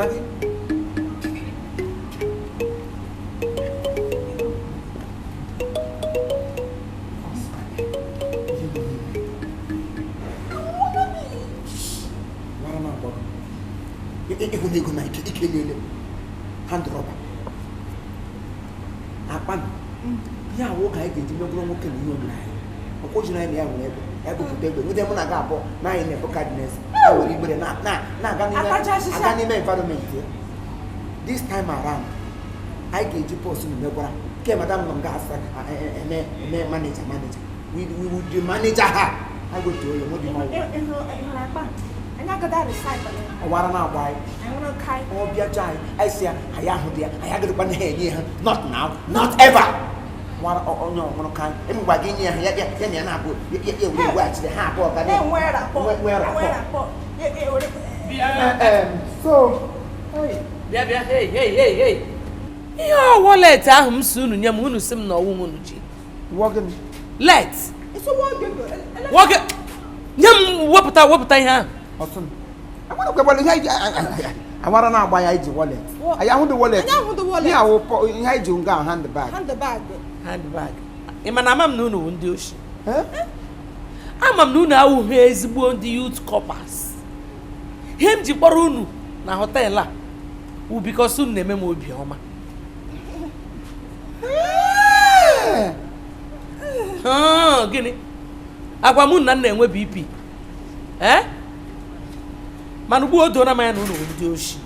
Maggi. Ego na ike lele hand rubber apan ya wo ka ege ji megoro nwoke na ihe omere anyị ọkwụjụ na ya nwere ebe pụta egbe ndị mụ na ga abụọ na anyị na-ebu cadness a were igbere na-aga n'ime environment this time around anyị ga-eji post na megwara ke madam nọ nga asa eme manager we will the manager her I go to you what do you know Awara na why? I want to kai. Oh, be a giant. I say, I am here. I have to go here. Not now, not ever. What? Oh no, I'm kai. I'm wagging here. Yeah, na good. You will watch the half of that. So, hey. Your wallet, I'm soon. You moon sim no woman. Walking. Let's. It's a walk. Yum, what I have. I want to I want to buy a wallet. I want the wallet. Yeah, I will handbag. Imanamam no windows. I'm no now who is born the youth coppers. Him Jibarunu, na hotel who because soon the memo will be home. Oh, Guinea. Aquamun and we BP. Eh? Manubu dona man no windows.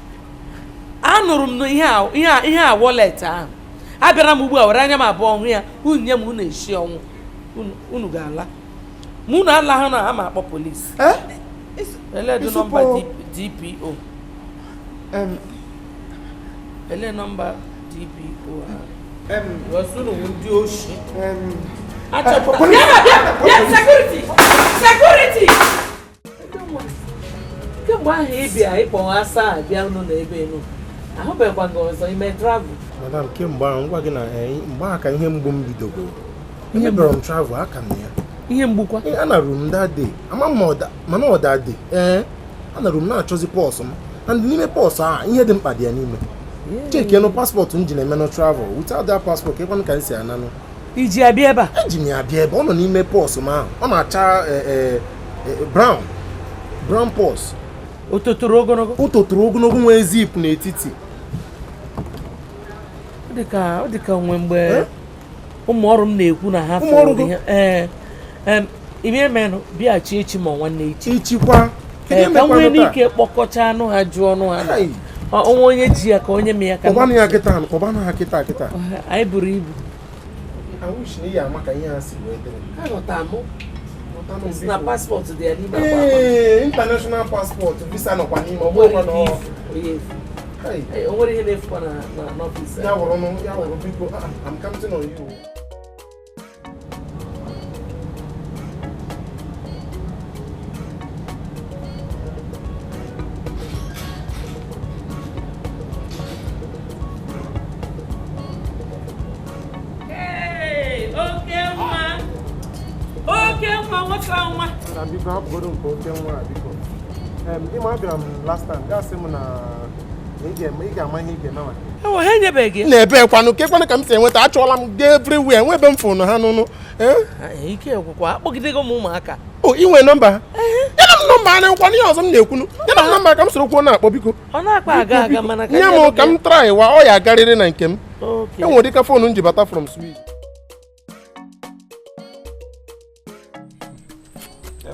Anorum no here wallet. Aberamubu oranya ma bon here. Unyam unu eshi onwu. Unu gala. Muna Allah hana ama akpo police. Ele do number DPO. Ele number DPO. Wasunu windows. Security. Come on, here, Ponasa, Biano, Nebeno. I hope I'm going to may travel. Madam Kim Brown, what can I embark on him boom video? You never travel, I come here. Him book in a room that day. I'm a mother, Mano that day. And a room now chose a possum. And the name of Possa, in here them by the anime. Take no passport to Engine travel. Without that passport, everyone can say anano. Iji abieba. Jimmy abieba, on an email possum, on a child brown post. Utotorogo nwe zip n'etiti. Ọ dịka mgbe ụmụ ọrụ m na-ekwu na ha fọrọ ime menụ bịachi echi ma nwanne echi. Ichikwa. Ka nwee n'ike kpọkọcha anụ ha jụọ ọnụ ha. Onwe onye ji ya ka onye mee ya ka. Kọbana ha kịta. Anyị buru ibu. I wish na ya maka ihe ha si wee dere. Ha ghọta mụ. It's not passport there. International passport, visa no kwani mo mo no. Yes. Hey, what are you for na office? Yeah, people. I'm counting on you. Hey, okay, man. What's wrong, man? I'm big up, go don't go tell me. Last time, that's him na. Oh, hey, baby. Nebe kwanu ke kwanu kam se nweta achola m everywhere nwebe m phone ha nunu. Ike kwakwa akpogidego m ụmụaka. Oh, inwe number? Yana m number na kwanu ya ọzọ m na-ekwu nu. Yana number kam soro kwuo na akpọ biko. Ọ na-akpa aga mana ka. Nya m kam try wa ọ ya garịrị na nke m. Okay. Enwe dịka phone nji bata from Swiss.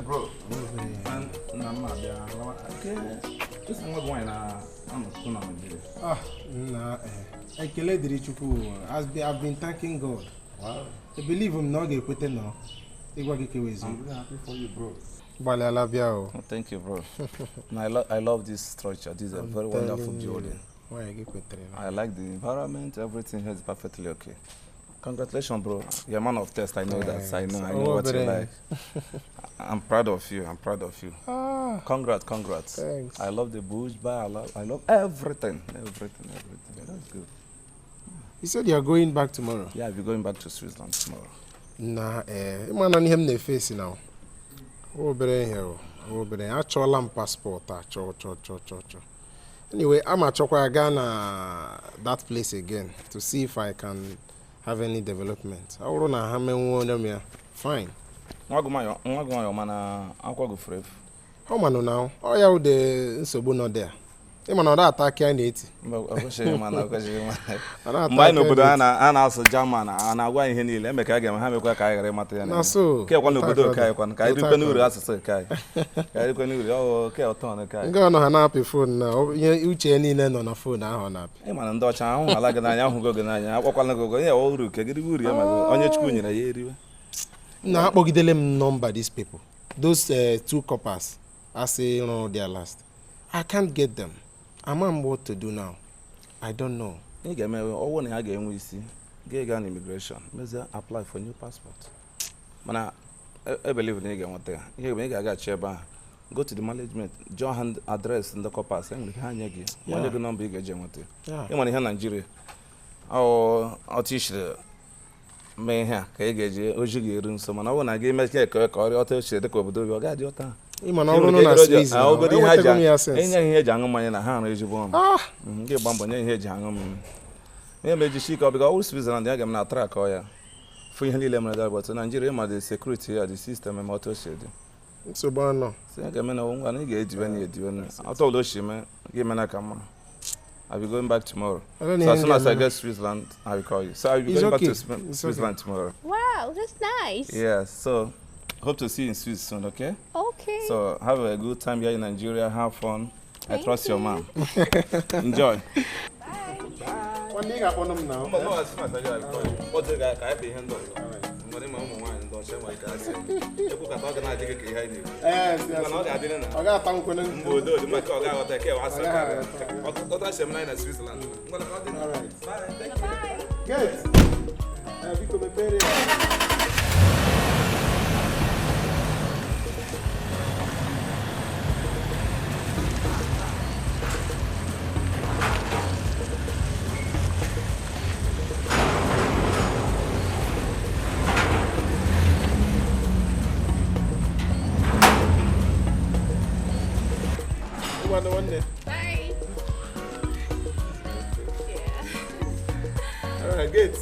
Bro. Ekele dịrị Chukwu. I've been thanking God. Wow. I believe him now get now. I'm really happy for you, bro. Thank you, bro. I love this structure. This is a very wonderful building. I like the environment. Everything here is perfectly okay. Congratulations, bro. You're a man of taste. I know that. I know what you like. I'm proud of you. Congrats. Thanks. I love the bush bar. I love everything. That's good. You said you're going back tomorrow? Yeah, I'll be going back to Switzerland tomorrow. Nah, man, on him face now. Oh, I passport. Anyway, I'm at Ghana, that place again, to see if I can have any development. I don't know how many fine. How man now? Oh, yeah, the Sobo not there. I'm not attacking it. Mine obodo a na-asụ German a na-agwa ihe niile eme ka a ga-eme ha mekwa ka anyị ghara ịmata ya na ke kwa n'obodo ka anyị kwana ka anyị rikwe n'uru asụsụ ka anyị ka anyị rikwe n'uru ọ ke ọtọ na ka anyị nga nọ ha na-apị fon na ihe uche niile nọ na fon ahụ na-apị ị mana ndị ọcha ahụ ala gị n'anya ahụgo gị n'anya akwakwala gị ihe uru ke gịrị uru ya ma onye Chukwu nyere ya eriwe na akpọgidele m nọmba these people those two coppers asị rụrụ their last I can't get them. I'm what to do now. I don't know. You get me? All when I get we see, get an immigration. Maybe apply for new passport. Man, I believe in you get there. You make I got cheba. Go to the management. Join hand address in the corpus. And we can yagi. When you number you get jamate. Yeah. You money here Nigeria. I'll teach the me here. Can you get you? Ojugi room. So man, I wanna give me a correct or I'll tell you the cover do you got your time. Ima na ọrụ na Swiss. Ah, obodo ihe aja. Enye ihe eji aṅụ mmanya na ha na ezigbo ọnụ. Ah, nke gbambo nye ihe eji aṅụ mmanya. Me meji shika because all Switzerland ya ga m na track ọ ya. Fu ihe niile mere but Nigeria ma the security ya the system e moto shede. So ba no. Se ga me na ngwa na ga ediwe na ediwe na. Auto lo shime, give me na kama. I'll be going back tomorrow. So as soon as I get Switzerland, I will call you. So I'll be going back to Switzerland tomorrow. Wow, that's nice. Yeah, so hope to see you in Swiss soon, okay? Okay. So have a good time here in Nigeria. Have fun. I trust your mom. Enjoy. Bye. One thing I want now. What's the guy? I pay him. One day. Bye. Yeah. All right, good.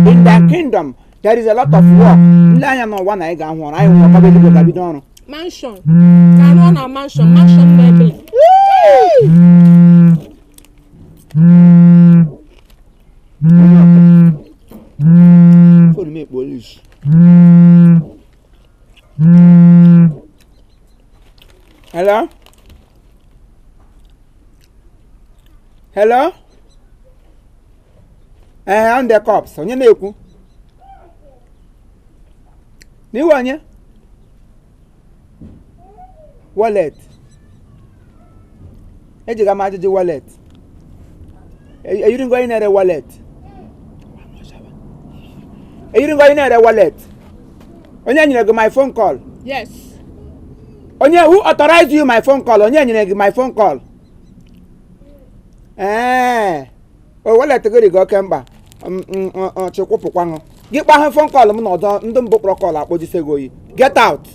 In the kingdom, there is a lot of work. Mansion. Can run a mansion. Mansion maybe. For me, police. Hello? Hello? I'm the cops. Onye na-ekwu? N'iwe onye? Wallet. Ejiga m ajụjụ wallet. Are you going to wallet? Are you going to wallet? Onye nyere gị my phone call? Yes. Onye who authorized you my phone call? Onye nyere gị my phone call? O wallet gị go kemba. Chekwupụkwa ṅụ. Gị kpa phone call m n'ọdọ ndị mbụ kpọrọ call akpọjisego yi. Get out.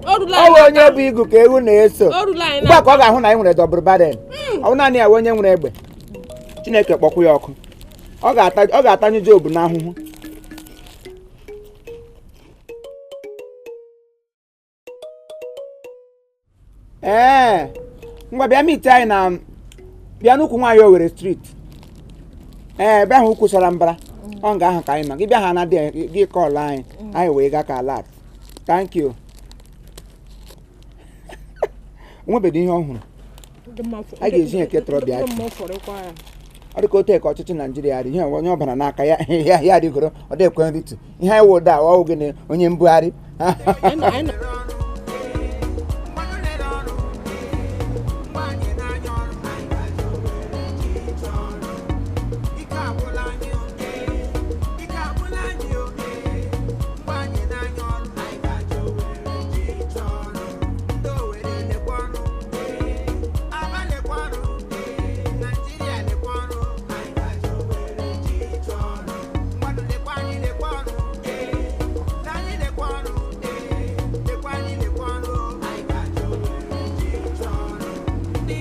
Ọ onye bụ igu ka ewu na-eso. Mgbe ka ọ ga-ahụ na ị nwere double barrel. Ọ bụ naanị ya onye nwere egbe. Chineke kpọkwu ya ọkụ. Ọ ga-atanyụ Job n'ahụhụ. Ngwa bịa meet anyị na bịa n'ukwu nwaanyị Owerri street. Bịa hụ ukwu sara mbara. Ọ nga ahụ ka anyị nọ. Gị bịa ha na gị kọọlụ anyị. Anyị wee gaa ka alert. Thank you. Nwebedo ihe ọhụrụ. A ga-ezi eke tọrọ bịa. Ọ dị ka otu eke ọchịchị Naịjirịa dị ihe onye ọbara n'aka ya dịgoro ọ dị ekwe nritu. Ihe anyị wụ da ọ gị na onye mbugharị.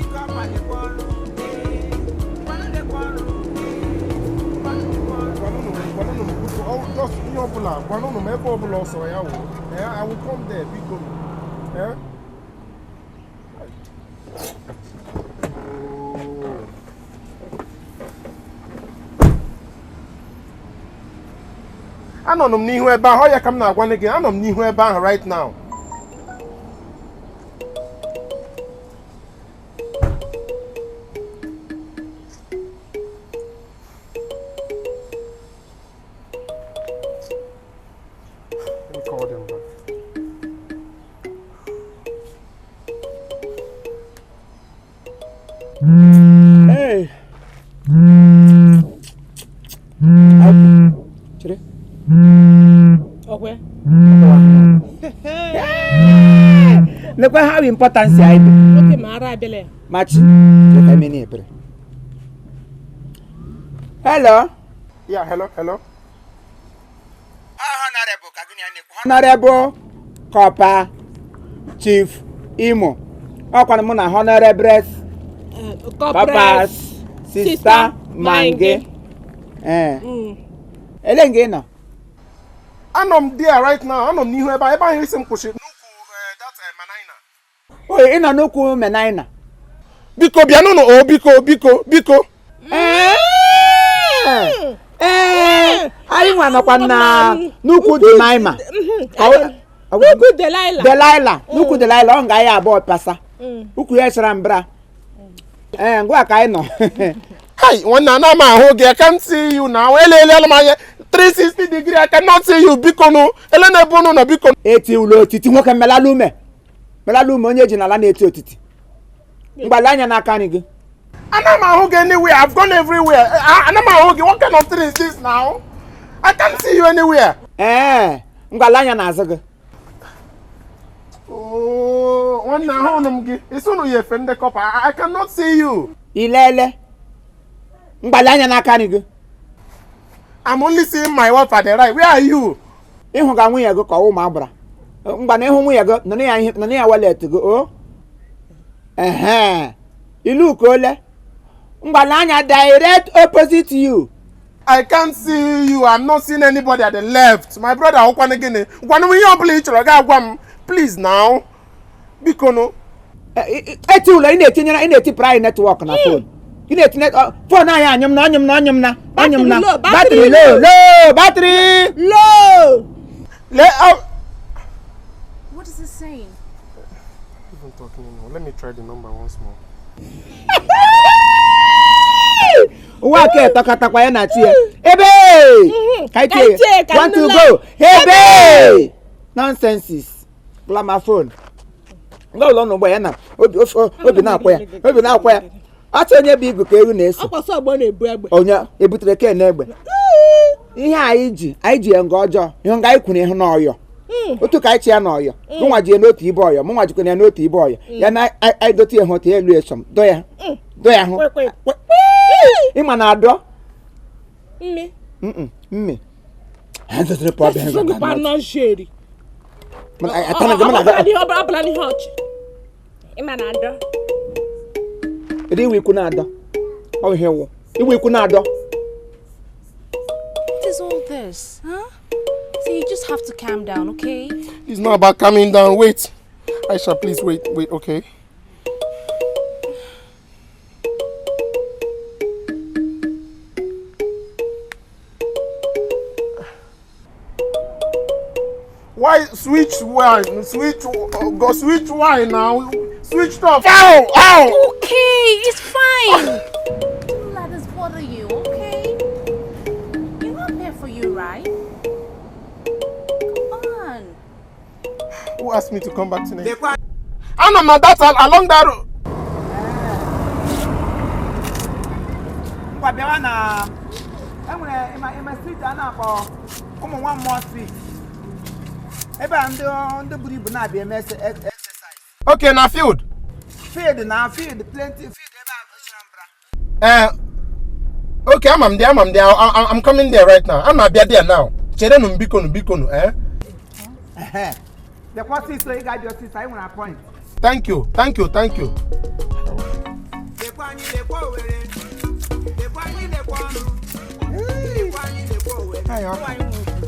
Just I will come there, because anọ m n'ihu ebe ahụ, ya ka m na-agwa gị, anọ m n'ihu ebe ahụ right now. Let me call them back. Hey. Chere. Okay. Look how important I am. Okay, Mara Bele. Match. Look how many. Hello. Yeah, hello. Honorable Copper Chief Imo. How can I honorable Papa's sister Mange? Elenge na. I'm there right now. I'm n'ihu ebe ahụ isi m kwụsị n'ukwu that Manaina. Oh, ị nọ n'ukwu Manaina. Biko bịa n'ụlọ o biko. Anyị nwa nọkwa na n'ukwu Delaima. N'ukwu Delaila. N'ukwu Delaila ọ ga-ahịa abụọ pasa. Ukwu ya chara mbra. Ngwa ka anyị nọ. Hi, when I can't see you now. 360 degree, I cannot see you. Bikono, Elena Bono, no Bikono. Eti ulo titi nwoke melalume onye ji n'ala na-eti otiti. Mgbalanya n'aka ni gị. Anamahoge anywhere. I've gone everywhere. Anamahoge, what kind of thing is this now? I can't see you anywhere. Mgbalanya n'azụ gị. Oh, one now gị. Isu no ye fende copper. I cannot see you. Ilele. Mgbalanya n'aka ni gị. I'm only seeing my wife at the right. Where are you? Ịhụ ga nwunye gị ka ụmụ agbara. Mgba na ịhụ nwunye gị nọ ya wallet gị o. Ilu ka ole. Mgbalanya direct opposite you. I can't see you. I'm not seeing anybody at the left. My brother Okwane gini. Okwane we yon play choro ga gwam. Please now. Bikono. Eti ulo ị na-eti private network na phone. Ị na-eti phone anyị anyụm na. Battery low. What is it saying? Even talking anymore. Let me try the number once more. Uwa ke takatakwa ya na tie. Ebe! Kaite. Want to go? Ebe! Nonsenses. Gramophone. Ngo no boy ya na. Obi na-akwa ya. Atụ onye bụ igu ka ewu na-eso. Akwasọ ọgbọ na-ebu egbe. Onye ebutere ke na egbe. Ihe anyị ji nga ọjọọ. Ihe nga anyị kwuru ihu n'ọyọ. Otu ka anyị chi ya n'ọyọ. Mụnwa ji n'otu ibe ọyọ. Mụnwa jikwa ya n'otu ibe ọyọ. Ya na anyị dote ya hote elu esom. Do ya hụ. Ịma na adọ. Mme. Ha dotere problem. Sugu pa no sheri. Atana gị mana Abla ni hot. Ịma na adọ. Iwe ikwu na-adọ. Ọ ihe wụ. Iwe ikwu na-adọ. What is all this? Huh? So you just have to calm down, okay? It's not about calming down. Wait. Aisha, please wait, okay? Why switch wine? Go switch wine now. Switch off. Ow! Okay, it's fine. Don't let us bother you, okay? You're not there for you, right? Come on. Who asked me to come back tonight? I'm not that along that road. In my street, I know come on one more street. Ebe ndị buru ibu na-abịa eme exercise. Okay, na field. Field, plenty field ebe a Okay, I'm there. I'm coming there right now. I'm not there now. Chere no biko, eh? The first is so you got your sister, I want a point. Thank you. Ayo,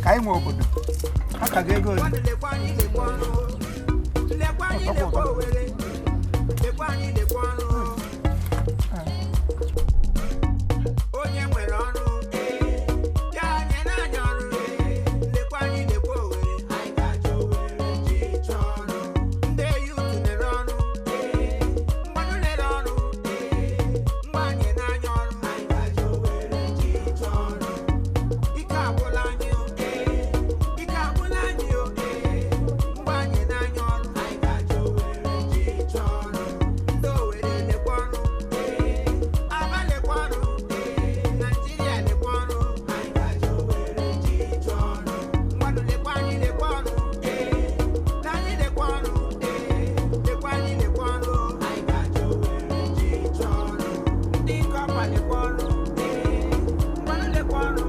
kai mo obodo. Aka ga-ego ole? Onye nwere ọrụ ya nye n'anya ọrụ lekwa anyị lekwa Owere anyị ga-aja Owere ji chọọ ọrụ ndị yutu lere ọrụ mmadụ lere ọrụ mgbe anyị n'anya ọrụ anyị ga-aja Owere ji chọọ ọrụ ike agwụla anyị ike agwụla anyị mgbe anyị n'anya ọrụ anyị ga-aja Owere ji chọọ ọrụ ndị Owere lekwa ọrụ Aba lekwa ọrụ Nigeria lekwa ọrụ anyị ga-aja Owere ji chọọ ọrụ mmadụ lekwa anyị lekwa ọrụ na anyị lekwa ọrụ lekwa anyị lekwa ọrụ anyị ga-aja Owere ji chọọ ọrụ ndị kọpa lekwa ọrụ mmadụ lekwa ọrụ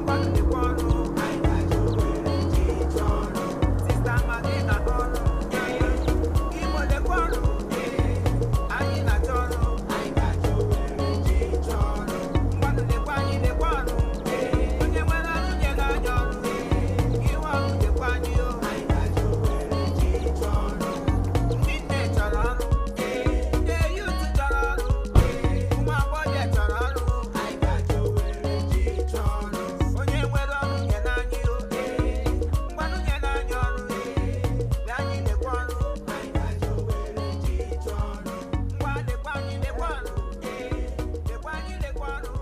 mmadụ lekwa ọrụ anyị ga-aja Owere ji chọọ ọrụ sista Maggi na-aga ọrụ Igbo lekwa ọrụ anyị na-achọ ọrụ anyị ga-aja Owere ji chọọ ọrụ mmadụ lekwa anyị lekwa ọrụ onye nwere ọrụ nye n'anya ọrụ iwe ọrụ lekwa anyị anyị ga-aja Owere ji chọọ ọrụ ndị nne chọrọ ọrụ ndị yutu chọrọ ọrụ ụmụ agbọghọ chọrọ ọrụ anyị ga-aja Owere ji chọọ ọrụ onye nwere ọrụ nye n'anya mgbanụ nye n'anya ọrụ bịa anyị lekwa ọrụ anyị ga-aja Owere ji chọọ ọrụ ngwa lekwa anyị lekwa ọrụ lekwa anyị lekwa ọrụ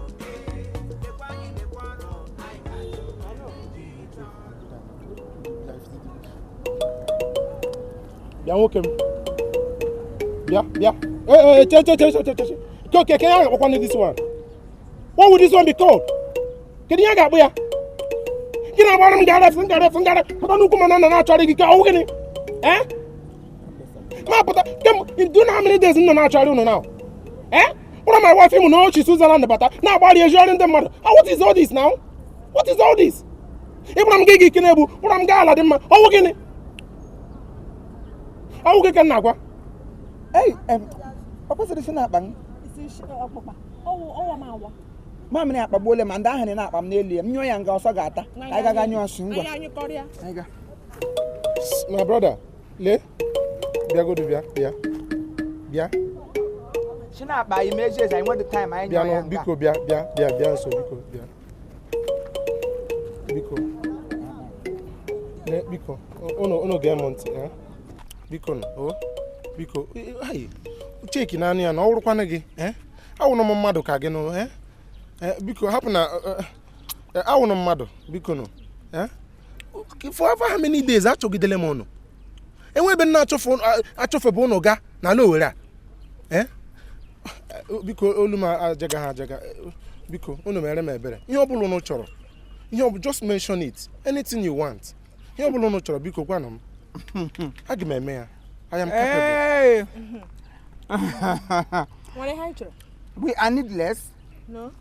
lekwa anyị lekwa ọrụ anyị ga-aja Owere ji chọọ ọrụ Bịa nwoke m. Bịa. Che. Okay, can I open this one? What would this one be called? Kedu ihe ga-akpụ ya? Gị na-agbara m ngara. Pụta nnukwu mana na na-achọrọ gị ka ọ gịnị? Ma pụta, do you know how many days m nọ na-achọrọ unu now? Kpọrọ my wife ịmụ na ochi Switzerland bata na-agbara ejiọrị ndị mmadụ. What is all this now? What is all this? Ịkpọrọ m gị ike na-egbu, kpọrọ m gaa ala dị mma. Ọwụ gịnị? Ọwụ gị ka m na-agwa. Hey, ọ kwesịrị isi na-akpa m. Mamị na-akpagbuole ma ndị ahụ na-akpa m n'elu ya. M nyụọ ya nga ọsọ ga-ata. Anyị gaga nyụọ ọsụ ngwa. Anyị ga. My brother, lee. Bịa godu bịa. Si na-akpa anyị mezie eze anyị nwere time anyị Bịa nyụọ ya nọ nga. biko bịa nso biko bịa. Biko. Unu ga-eme ntị biko nọ biko cheki naanị ya na ọ wụrụkwana gị awụnụ m mmadụ ka gị nụ biko hapụ na awụnụ mmadụ biko nụ for how many days achọgidele m ụnụ enwebe nna achọfebe ụnụ ga n'ala Owere a biko olu m ajaga biko unu mere m ebere ihe ọ bụla unu chọrọ ihe ọ bụ just mention it anything you want ihe ọ bụla unu chọrọ biko gwanụ m aga m eme ya I am capable. We are needless. No.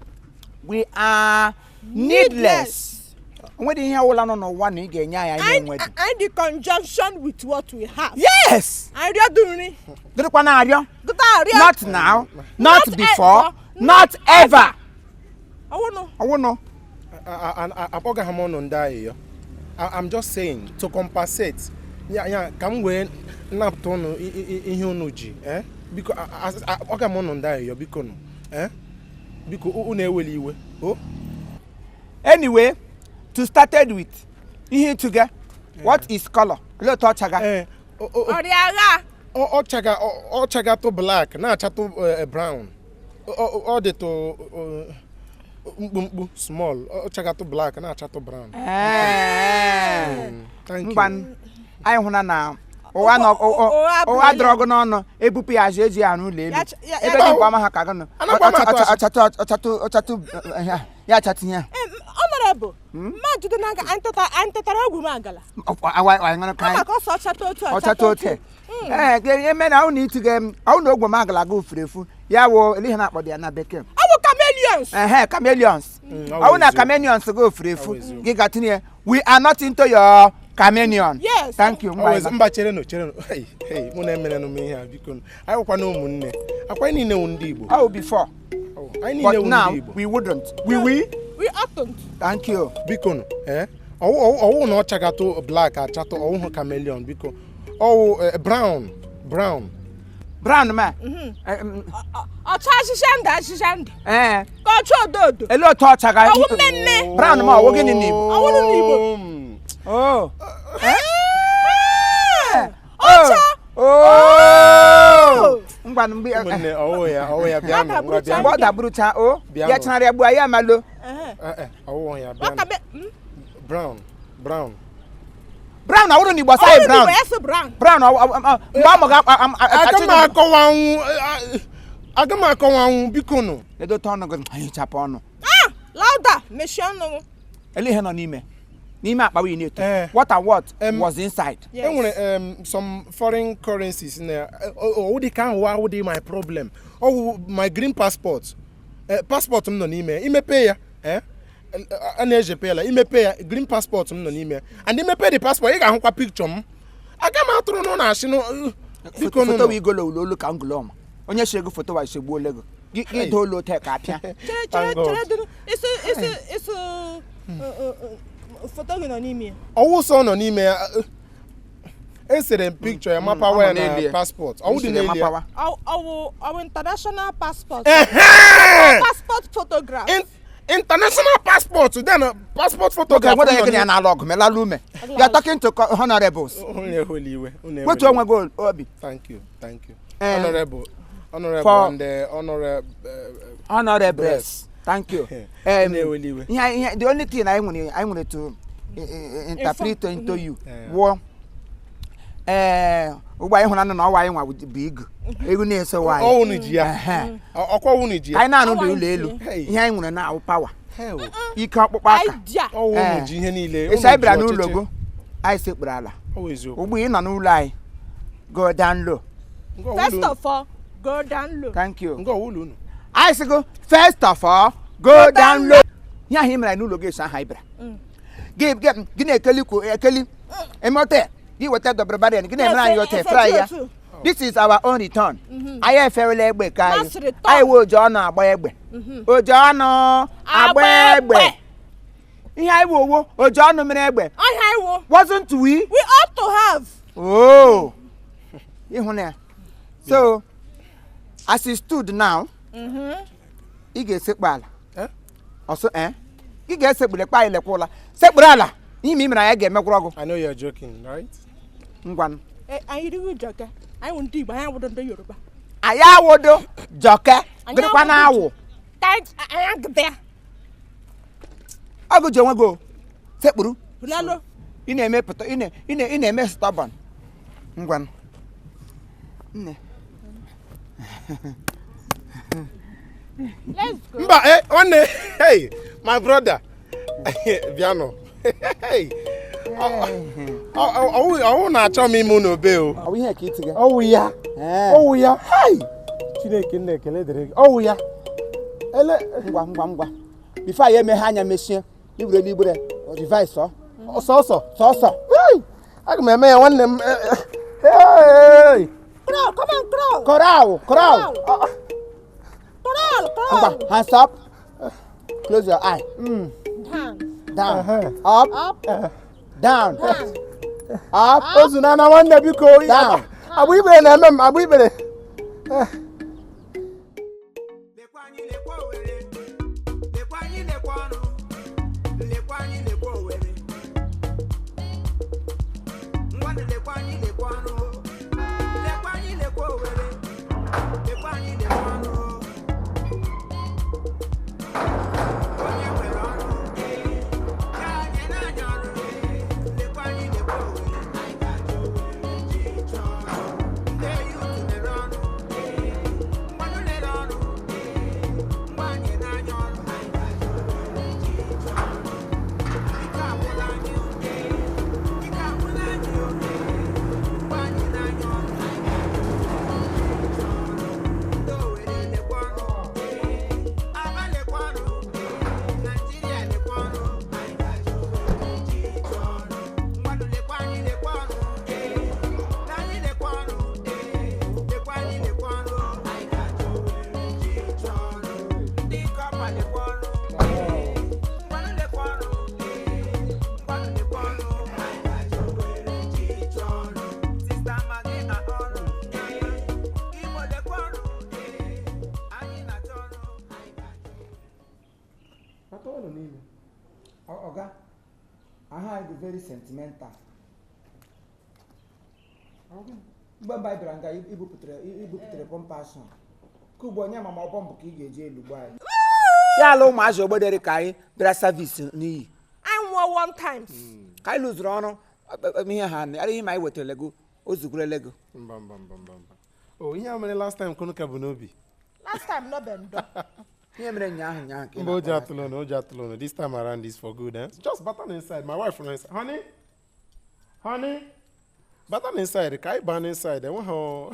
We are needless. When ihe ọwụla nọ n'ụwa na ị ga-enye anyị enwe dị. And the conjunction with what we have. Yes. Arịọ dụrị. Gịnịkwa na-arịọ? Arịọ. Not now, not before, not ever. Ọwụnụ. Akpọgaghị m ọnụ ndị ahụ. I'm just saying to compensate. Ya ka m wee napụta ụnụ ihe unu ji biko akpọga m ụnụ ndị ahụ biko nụ biko unu eweli iwe Anyway, to started with ihe ịtụga what is color? Olee otu ọchaga? Ọrịagha. Ọchagatụ black na-achatụ brown ọ dịtụ mkpumkpu small ọchagatụ black na-achatụ brown. Thank you. Anyị hụna na ụwa dọrọgụ n'ọnụ ebupụ ya azụ eji ya n'ụlọ elu ebe dị mkpa ha ka gụnụ ọchatụ ya achatụ ya Honorable, mmadụ dị n'aga anyị tetara ogwu m agala. Maka ọsọ ọchatụ otu. Eme na ụnụ itige ụnụ ogwu m agala ga ofurefu ya wụ ihe na-akpọ ya na bekee. Ọ bụ chameleons. Chameleons. Ọ na chameleons ga ofurefu gị gatinye we are not into your Chameleon. Yes. Thank you. Mba chere no. Hey, mụ na emere no me here biko. Anyị kwa na ụmụnne. Akwa anyị niile ndị Igbo. How before? But now we wouldn't. We oughtn't. Thank you. Biko no. Ọwụ na ọchagato black achato ọwụ chameleon biko. Ọwụ brown. Brown man. Ọcha ashishanda. Ka ọcha ododo. Elo to ọchaga. Ọwụ mmemme. Brown ma ọwụ gịnị n'Igbo? Ọwụ n'Igbo. Oh. Ọcha. Oh. Ngwa mgbe ọwụ ya bịa nọ. Mgbe ọ dabụrụcha o. Ya chinarị agbu ya malo. Ọwụ ya bịa nọ. Brown. Brown awụrụ n'Igbo sai brown. Brown mgbe amụga aga m akọwanwu biko nụ. Edo tọnụ gị anyị chapụ ọnụ. Louder, mechie ọnụ. Ele ihe nọ n'ime akpa wi na-eto. What and what was inside? Enwere some foreign currencies na dị ka ahụ dị my problem. My green passport. Passport m nọ n'ime. Imepe ya. A na-ejepe ya imepe ya green passport m nọ n'ime. And imepe the passport ị ga-ahụkwa picture m. Aga m atụrụ nọ na ashị biko nụ. Foto wi golo olo ka nguloma. Onye shego foto wa shegbu olego. Gị dolo te ka apịa. Chere isu foto gị nọ n'ime. Ọwụ sọ nọ n'ime ya. Esere picture ya mapawa na passport. Ọwụ dị n'elu ya. Ọwụ international passport. Passport photograph. International passport, then passport photograph. What are you going to log me? La lume. You are talking to honorables. What's wrong with gold, Obi? Thank you. Honorable and honorables. Thank you. The only thing I wanted to interpret into you. War. Why you want to know why I would be big? You need so why? Oh, Nigia. I know do lelu. Here you now power. You can't back. Oh, Nigia. It's a brand new logo. I say, brother. Always you. We in a new lie. Go down low. First of all, go down low. Thank you. Go. I say go. First of all, go down low. Yeah, him like new location hybrid. Give a kelly. Emote. You will tell the brother and fry. This is our own return. I have fairly egg. I will join our boy. Oh, John, Abbe. I will. Oh, John, Menegbe. I will. Wasn't we? We ought to have. Oh, so as he stood now, he gets sick. Also, he gets sick with a pile of cola. Sebrala. You mean I get McGrogo? I know you're joking, right? One. I do joker. I won't do, but I wouldn't do Yoruba. I would do joker. I'm going to 1 hour. Thanks, I am there. I'll go, John, go. Sepuru. Lalo. In a mess stubborn. One. Let's go. But, hey, my brother. Biano. Hey. Oh, na achọ m ime unu be o. Are we here kids again? Oh ya. Oh ya. Hey. Chineke na-ekele dịrị. Oh ya. Ele ngwa. Before I me hanya machine, libre device so. So. Hey. Aga m eme ya nwanne m. Hey. Crow, come on, crow. Coral. Crow. Hands up. Close your eye. Down. Up. Down. Up. Ozuna na nwanne biko. Down. Agbibere na eme m agbibere. Oga, I had very sentimental. Mgbe Bible nga ibuputere compassion. Kubo onye mama ọbọmbụ ka ị ga-eji elugbo anyị. Ya ala ụmụazị ogbedere ka anyị bịara service n'iyi. I nwụọ one times. Ka anyị lụzuru ọrụ ihe ha adịghị ma anyị wetara lego ozukwuru lego. Mba. Oh, ihe a mere last time kunu ka bụ n'obi. Last time no be ndo. Ihe mere nyaahụ ka Oja this time around is for good, eh? Just button inside. My wife from inside. Honey. Button inside. Can I ban inside? I want her.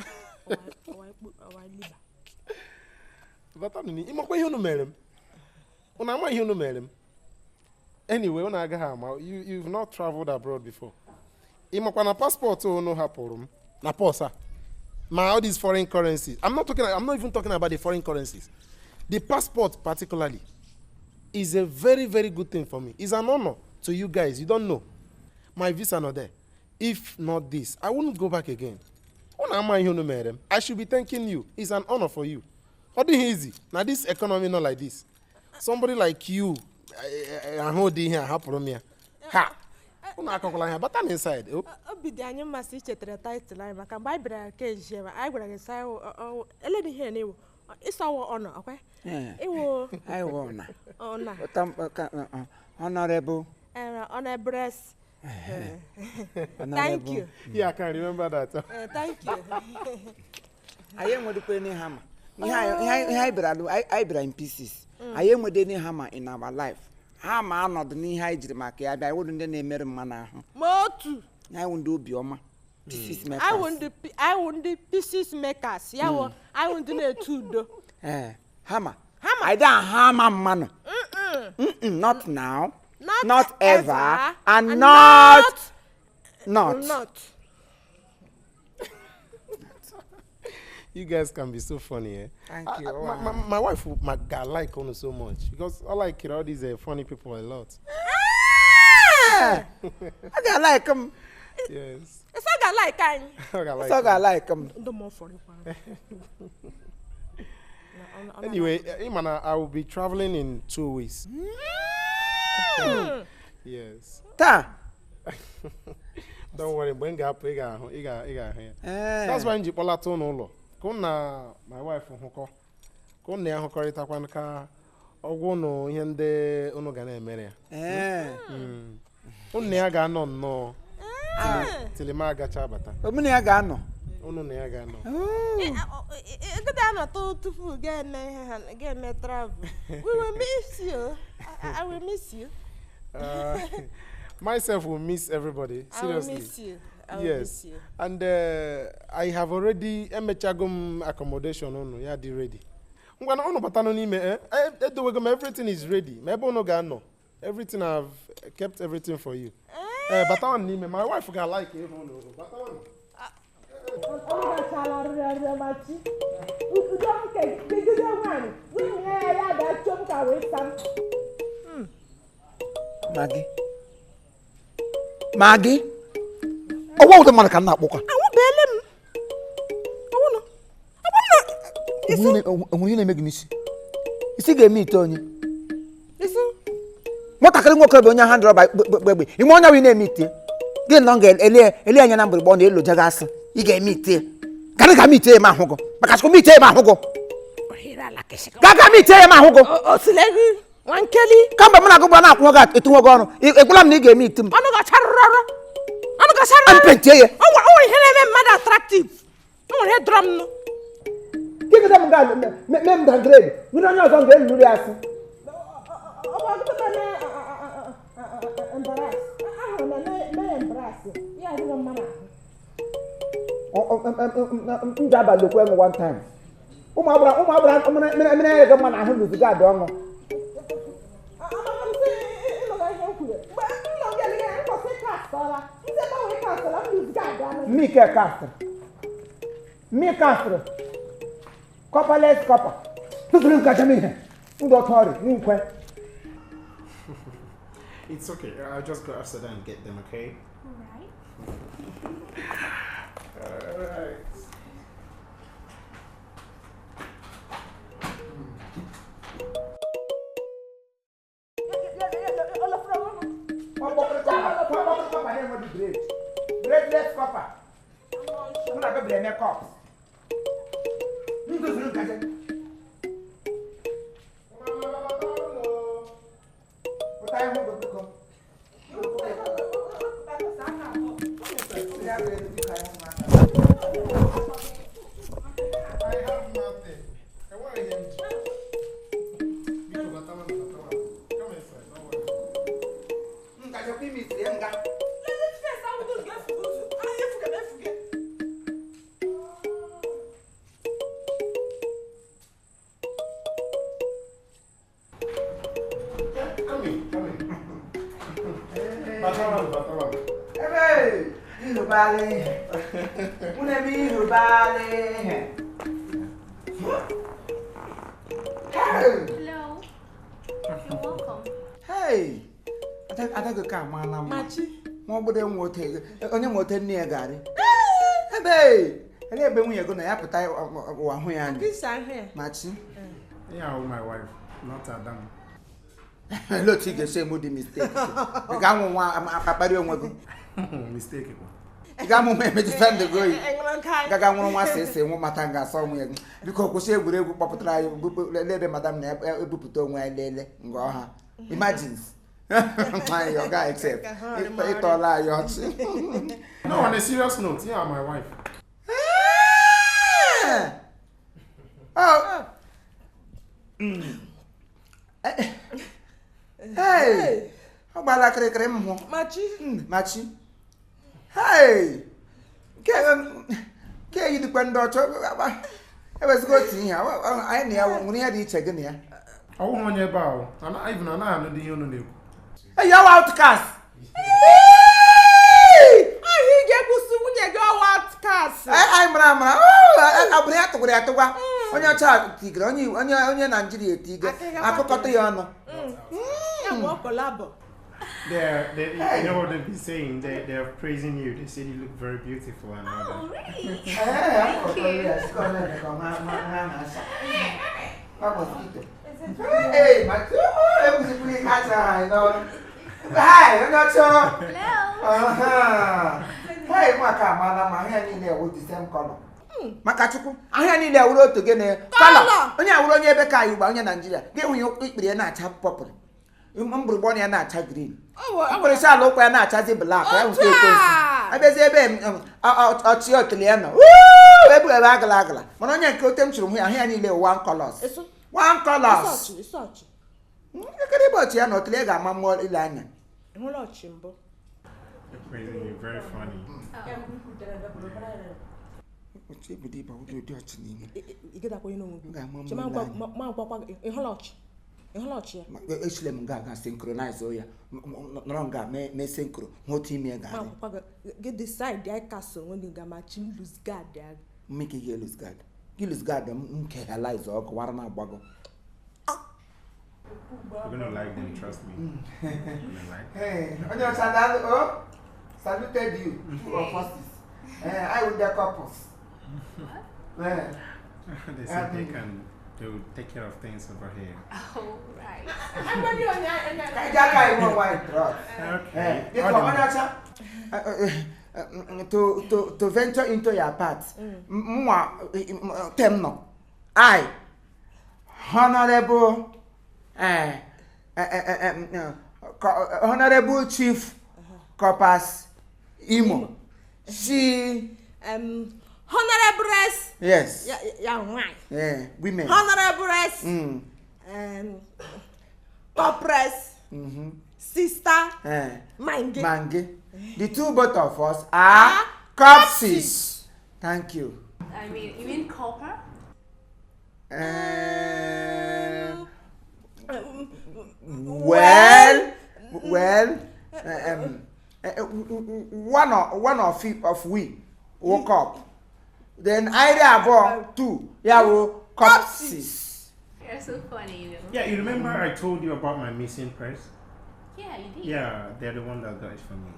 Button in. Imo kwa hiyo merem. Una ma hiyo merem. Anyway, una aga ha ma you've not traveled abroad before. Imo kwa na passport no haporum. Na posa. All these foreign currencies. I'm not even talking about the foreign currencies. The passport particularly is a very, very good thing for me. It's an honor to you guys. You don't know. My visa not there. If not this, I wouldn't go back again. I should be thanking you. It's an honor for you. How do easy? Now this economy not like this. Somebody like you, I hold in here, ha. But I'm inside. Obidianyo masi chetere title line maka mgbe bịara ke jema anyị gwara gị sai ele ihe na-ewu isa wo honor okay iwo I won. Honorable. Honorable. Thank you. Yeah, I can remember that. Thank you. I am with the penny hammer. I in pieces. I am with any hammer in our life. Hammer not the knee high market. I wouldn't name man. Motu. I won't do bioma. Pieces makers. I won't do pieces makers. Yeah, I won't do it too. Hammer. I don't hammer man. Not now. Not ever. And not. You guys can be so funny, eh? Thank you. My wife I like Ono so much because I like all these funny people a lot. I like them. Yes. It's not like I like them. The more funny part. Anyway, Imana, I will be traveling in 2 weeks. Yes. Don't worry, when you here. That's why I'm Jipola Kona, my wife from Hoko. Kona Hokorita Kwanka, Ogono, Yende, Onogane Meria. Uneaga no. Tilimaga Chabata. Omuniagano. Uneagano. Again, travel. We will miss you. I will miss you. Myself will miss everybody. Seriously. I will miss you. Yes. And I have already accommodation on ready. Everything is ready. Everything I've kept everything for you. But my wife got like it. Maggi. Oh, what the man can not walk. I won't bail him. I want to make this. You see, me, Tony. Listen. What I can walk on your hand, baby. You want to name it. Get longer, Elia number born, Elo Jagas. You get me tea. Can I meet him, Mahogo? Because me, Mahogo. Gaga me, Mahogo. Oh, Silegi. One Kelly. Come on, go back. It will go on. If I'm nigga meet him. I'm pentay. Oh, attractive. Oh, head drum. Give them that grade. We don't know some grade. One time. Me Castro. Copperless copper. It's okay. I'll just go outside and get them, okay? Alright. be a cop. Hello. You're welcome. Hey, I think I man. Machi. More than what only more 10 near Gary. Hey, and then when you're going to appetite one way. This I hear. Machi. Yeah, my wife, not Adam. Look, you can say moody mistake. The guy won't want a papa. Mistake. Gamu me defend the girl. Gaga won say won matanga somewhere because ko say gure go popular let madam na ebuputo nwa lele ngo ha imagine my your guy except it all lie your No, on a serious note, yeah, my wife. Oh. Hey. How about that cream mo? Machi. Hey! Can you depend on I was going to here. I near when you had each again here. I won't your bow, and I even know the union. Hey, you're outcast! I get when you go outcast. I'm Rama. Oh, I'll be at the way on your child, Tigre, on your Nigeria Tigre. I could cut the honor. Walk a labo. You know what they've been saying? They're praising you. They say you look very beautiful and all that. Oh, really? Thank you. Hey, my two. Hi, I'm not sure. Hello. Hey, Maka, my hand there with the same color. Makachuku, I had in there wrote to get a color. Only I will only ever carry you in Nigeria. Get when you quickly and not have properly. You remember one and not green. Oh, I'm going to say look and not as a black. I bet they a Cliano. Woo! Every agala. When on your coat them to me, I hear nearly one color. One color. Such. You can about you not leg a mamma Ilana. Hello, Chimbo. They're praising you. Very funny. What's it with you? You get up when you know. Islam gaga synchronize oya nonga me synchro what team me gaga get the side the castle when you gamachin lose guard there make you lose guard nke realize o ko warna agbago You're gonna like them, trust me. You're gonna like them. Hey onyo sadal oh saluted you two of us I with the couples They said they will take care of things over here. Oh, right. Okay. To venture into your part, temno. I, Honorable Chief Corpers Imo. She Honorable. Yes. Young man. Yeah, women. Honorable. Corpress. Sister. Mangi. The two both of us are corpses. Thank you. I mean, you mean copper? One of we woke up. Then either about two, corpses. You're so funny, you know. Yeah, you remember I told you about my missing purse? Yeah, you did. Yeah, they're the one that got it for me.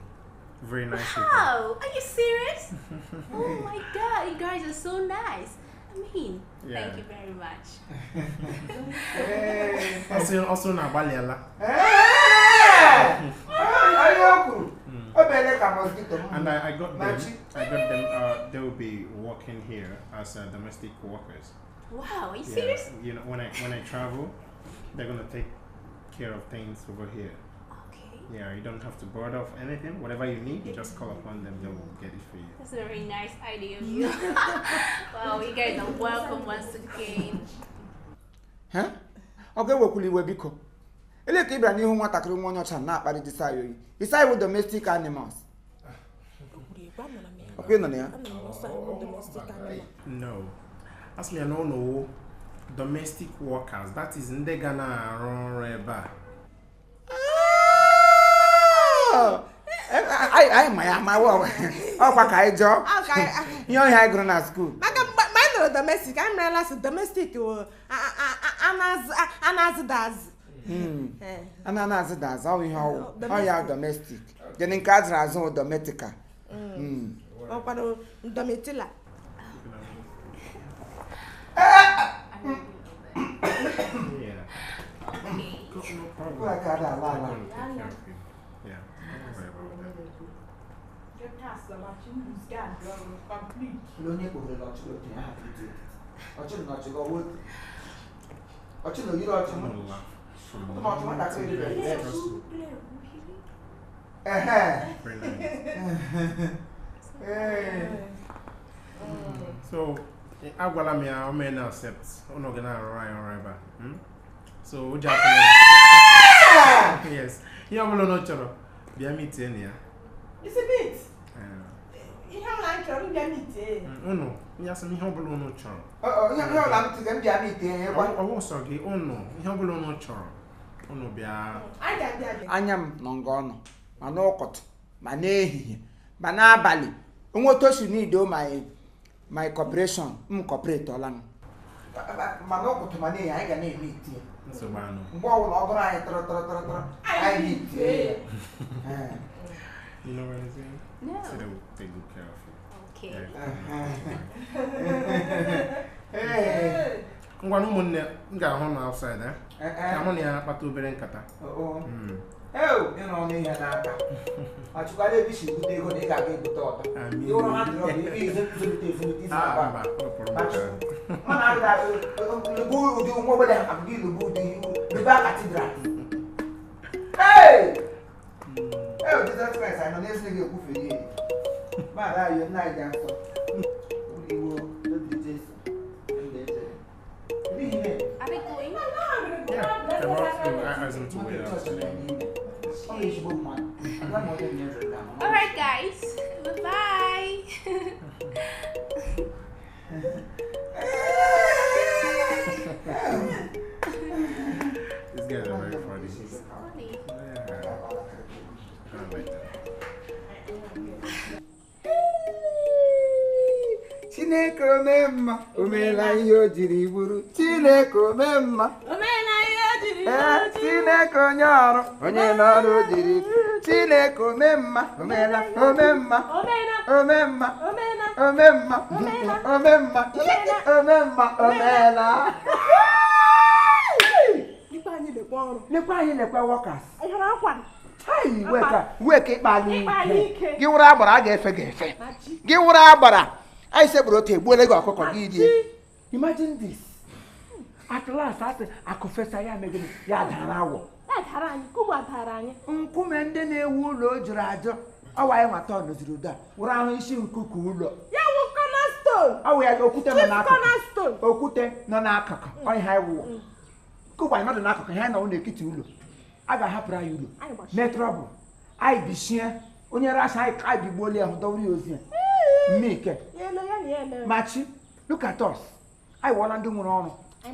Very nice. Wow, are you serious? Oh my god, you guys are so nice. I mean, thank you very much. Also na baliala. And I got them. They will be working here as domestic workers. Wow, are you serious? You know, when I travel, they're gonna take care of things over here. Okay. Yeah, you don't have to board off anything. Whatever you need, you just call upon them. They will get it for you. That's a very nice idea of you. Wow, you guys are welcome once again. Huh? Okay, wekwuli we biko. Ele ka ibra n'ihu nwatakịrị nwa onye ọcha na-akparị dị saa yoyi. Isai with domestic animals. Okay, no ya. No. As me no domestic workers. That is ndegana reba. I my wow. Oh, kwa kai jo. Okay. You know how grown at school. Mine domestic. I'm realizing domestic. Anaz does. Anaz does. How you domestic? Then in cards are domestica. Oh, pano dometilla. Yeah. So, agwala me I may not accept. Ono gonna arrive. So, Japanese. Yes. You have no choro. Be a meeting here. It's a bit. You have like a meeting. No. Yes, me humble no choro. Oh, you know, I'm to them be a meeting. I won't sorry. Oh no. You humble no choro. Oh no, be a. Anyam nongono. Manokot. Manehi. Manabali. Ungotoshi need do my corporation. Corporate olang. Manokot money, I can name it here. So, man. Wow, I need it. You know what I'm saying? No. So they will take good care of you. Okay. Hey. Ngwanu munne nga hono outside Kamo ni akpata obere nkata. Oh. Oh, you know me na aka. Achukale bishi bude go dey ga ge buto oto. You want to drop it is to this Ah, mana da lubu udi mo bada abdi lubu di ba cathedral. Hey! Oh, Jesus Christ, I know this nigga ku fe ye. Ma da you na ja so. Udi wo do di Jesus. Are we going? Yeah, I asked him to wait outside. Alright guys, bye-bye. These guys are very funny. I like that. Chineke omemma, omela ihe o jiri bụrụ. Chineke omemma, Omena ihe jiri Chineke onye ọrụ, onye n'ọrụ o jiri. Chineke omemma, omela, omemma, omemma, omemma, omemma, omemma, omela. Lekwa anyị lekwa workers. Hai, weka ịkpali ike. Gị wụrụ agbara a ga-efe ga-efe. Gị wụrụ agbara. I said, bro, take boy, go imagine this. At last, I said, I confess I am making Yadarawo. Kumende ne woolo jurajo. Awa ma ton no ziruda. Wura ho ishi nkuku ulo. Ya wo cornerstone. Awa ya okute no na cornerstone. Okute no na akaka. Onye ha wo. Kuba no na akaka, ha na wo na ekiti ulo. Aga hapra ulo. No trouble. I be share. Onye rasha I ka bi gboli ahụ dọwri ozi. Mike. Machi, look at us. I want to do more. I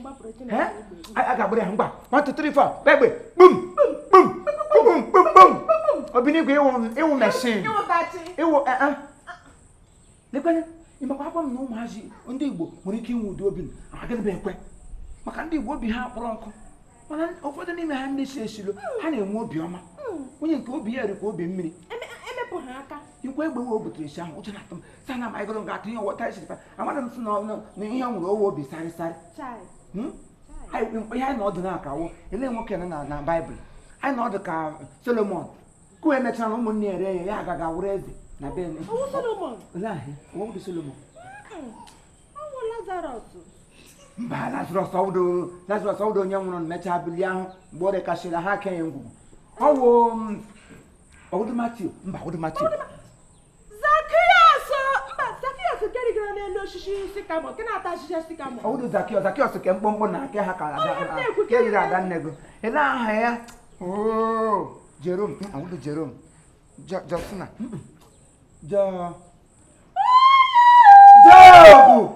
got brave. 1, 2, 3, 4. Baby. Boom. Boom. Boom. Boom. Boom. Boom. Obinigwe ewu machine. Ewu Lekwane, imapapa no maji. Ndị Igbo nwere ike inwe ụdị obi. Agadi be ekwe. Maka ndị Igbo obi ha akpọrọ nkụ. Mana ụfọdụ n'ime ha ndị si esilo, ha na-enwe obi ọma. Onye nke obi ya rikwa obi mmiri. You go over to the sham, which I Sana, I go got you what I should. I want them to know the young will be satisfied. I know the Naka, and then what can I Bible. I know the car Solomon. Ku emecha na ụmụnne ere ya agaga wụrụ eze na be ne. Owu Solomon. Olahi, wo du Solomon. Owu Lazarus. Mba Lazarus awudo onye nwụrụ mecha bili ahụ mgbe ọ rekashira ha kenye ngwugwu. Awudo Matthew, mba awudo Matthew. Zacchaeus keri gara n'elu osisi sikamo, ke na-ata osisi sikamo. Awudo Zacchaeus ke mkpọmkpọ na ke ha ka ada. Ke yiri ada nnego. Ela aha ya. Oh, Jerome, awudo Jerome. Justina. Job. Job.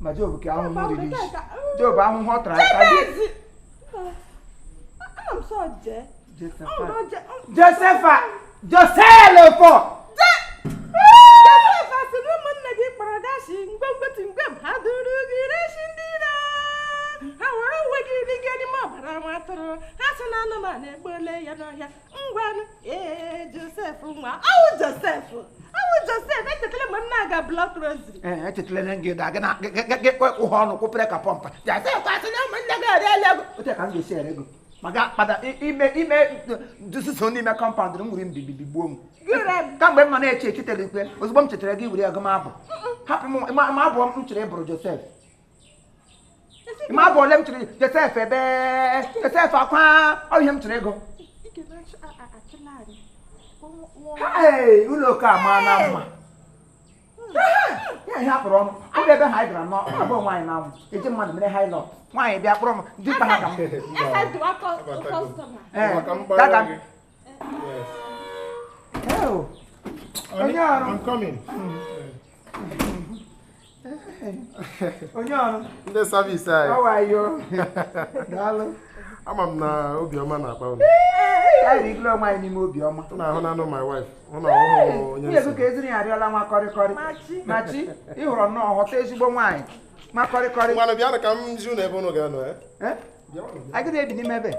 Ma Job ke ahụ mmiri n'isi. Job ahụ họtara aka gị. I'm so dead. Therefor. Joseph, etetele mo na ga block rosary. Etetele na ngi da ga ku hono ku pere ka pompa. Joseph asina mo na ga re lego. O te kan ge share ego. Maga pada ime dususo ni me compound nguri mbibi gbo mu. Ka mgbe mma na eche ekitele ikwe, ozugbo m chetere gị wuri ego ma abụ. Happy ma abụ m chere buru Joseph. Ma abụ ole m chere Joseph ebe Joseph akwa o ihe m chere ego. Hey, ulo ka ma na mma. Ya ya kpọrọ m. Ọ ebe ha gara no, abụ nwaanyị na m. Eje mmadụ mere highlight. Nwaanyị bịa kpọrọ m, dị pa ha ka m. Daga. Oh. I'm coming. Onye The service side. How are you? Dalo. I'm na Obioma na akpa unu. I riglo my n'ime Obioma. Na ahụ na my wife. Una ahụ onye nsi. Ihe ka eziri arịọla nwa kọrịkọrị. Machi, ị hụrụ nnọọ ghọta ezigbo nwaanyị. Ma kọrịkọrị. Ngwanụ bịa ka m ju na ebe unu ga-anọ eh? Agịrị ebi n'ime ebe.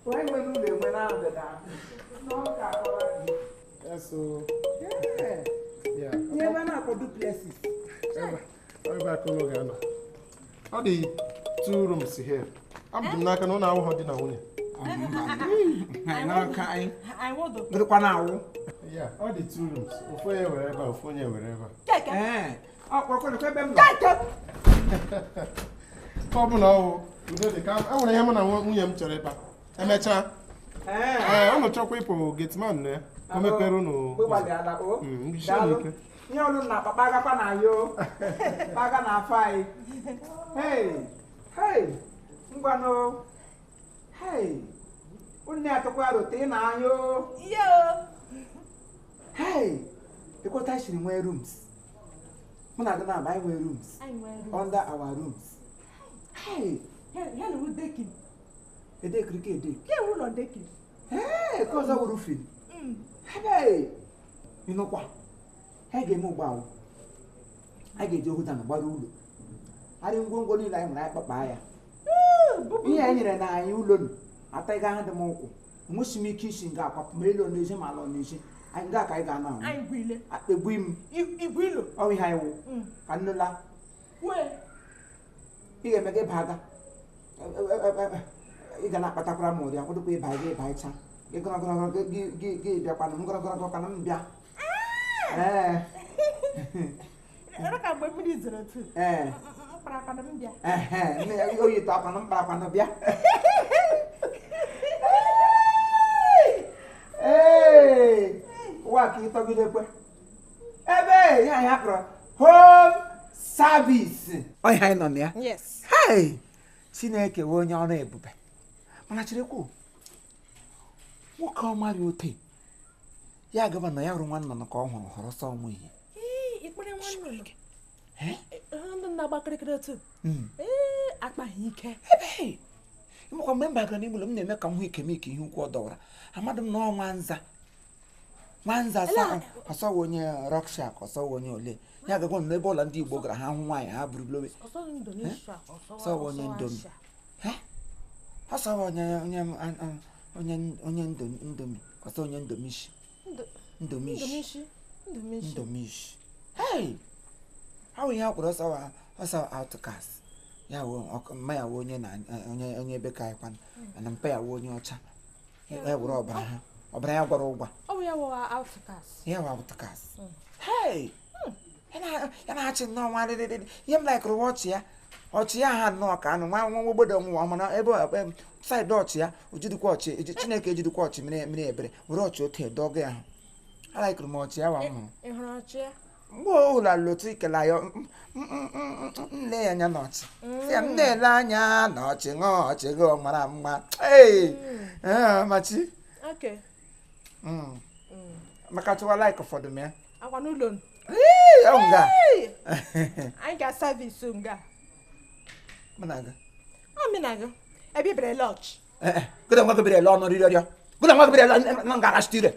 Why when you went out of that? No, yes, so yeah. Never know for duplexes. Back on again. How the 2 rooms here? I'm not going to know how dinner will. I want to. Look now. Yeah, all the 2 rooms. Wherever. Eh. Oh, we're going to get them. Come now. We do the camp. I want to have one Cherepa. Emecha. Ono chokwa ipo gateman ne. Omepere no. We wa ga o. Dalo. Nye olu na papa ga pa na yo. Paga na afai. Hey. Ngwano. Hey. Unne atokwa rote na yo. Yo. Hey. Ekota shiri nwe rooms. Muna ga na buy nwe rooms. Under our rooms. Hey. Hello, who deking? A day cricket day. Yeah, who not deking? Hey, cause I will feel. Hey, you know what? Hey, game mobile. I get you down the barul. I didn't go to like my papaya. Yeah, and I you learn. I take a the moko. Must me kissing up of Melon nation, Malon nation. I got I got now. I will. At the whim. You will. Oh, we have. Canula. Where? You make a paga. You cannot put a cram. I want to pay by time. You're going to give your pan. I'm going to go on. I can't believe it. You talk on them, Papa. Hey, what you talking about? Hey, I have home service. I hang on there. Yes. Hey. Chineke we onye ọrụ ebube mana chirekwu nwoke ọmari ote ya gaba na ya hụrụ nwanna ka ọ hụrụ họrọ sọ ọnwụ ihe ikpere nwanna ndị na-agbakịrịkịrị otu akpaghị ike ebe ịmụkwa mgbe m bagara n'Igbo m na-eme ka m hụ ikemike ihe ukwu ọ dọwara amadụ m na ọ nwanza ọsọwa onye Rockshak ọsọwa onye ole ya gagwa n'ebe ụlọ ndị Igbo gara ha hụ nwaanyị ha buru lowe ọsọwa onye Ndomi ọsọwa onye Ndomi ọsọ onye Ndomishi hey how we help ọsọwa outcast ya wo mma ya wo onye na onye ebe ka ikwan na mpa ya wo onye ọcha e wuru ọbara ya gwara ụgwa ya wo outcast ya wo outcast hey ya na achị no nwa dede ihe m like watch ya ọchị ya ha nọ ka anụ nwa ogbodo nwa mana ebe side ọchị ya ojidikwa ọchị Chineke ejidikwa ọchị mere ebere were ọchị ote dọga ya I like m ọchị ya wa m hụrụ ọchị ya mgbe ụlọ lotu ikele ya nle ya anya n'ọchị si m na-ele anya n'ọchị ọchị gị mara mma machi maka chụwa like ụfọdụ m ya akwa n'ụlọ nga anyị ga-service nga Managa. Minaga. Ebi bere lodge. Kuda ngwa bere lodge no ririo. Kuda ngwa bere lodge na ngara stire.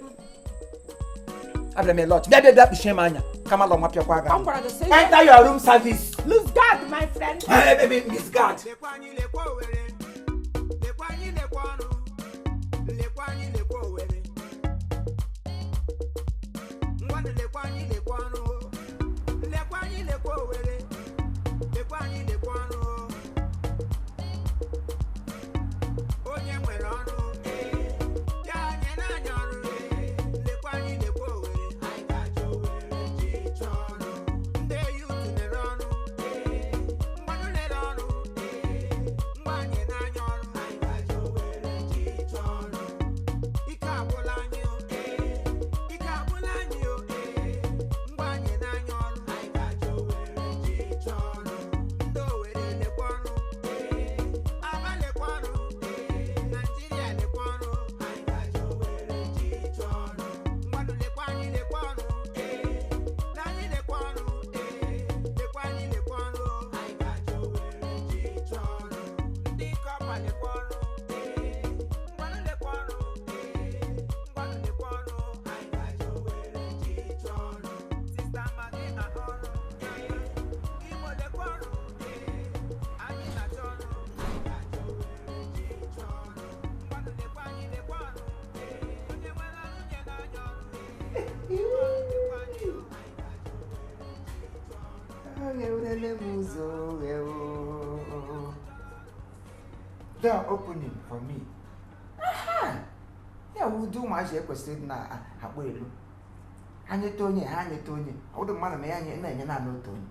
Abre me lodge. Bia bishema anya. Kama lo mapia kwa ga. Enter your room service. Lose guard, my friend. Hey, baby, miss guard. Door opening for me. Aha! Yeah, we'll do my question na Abuelu. Anya Tony, Anya Tony. How the man may anya na no Tony.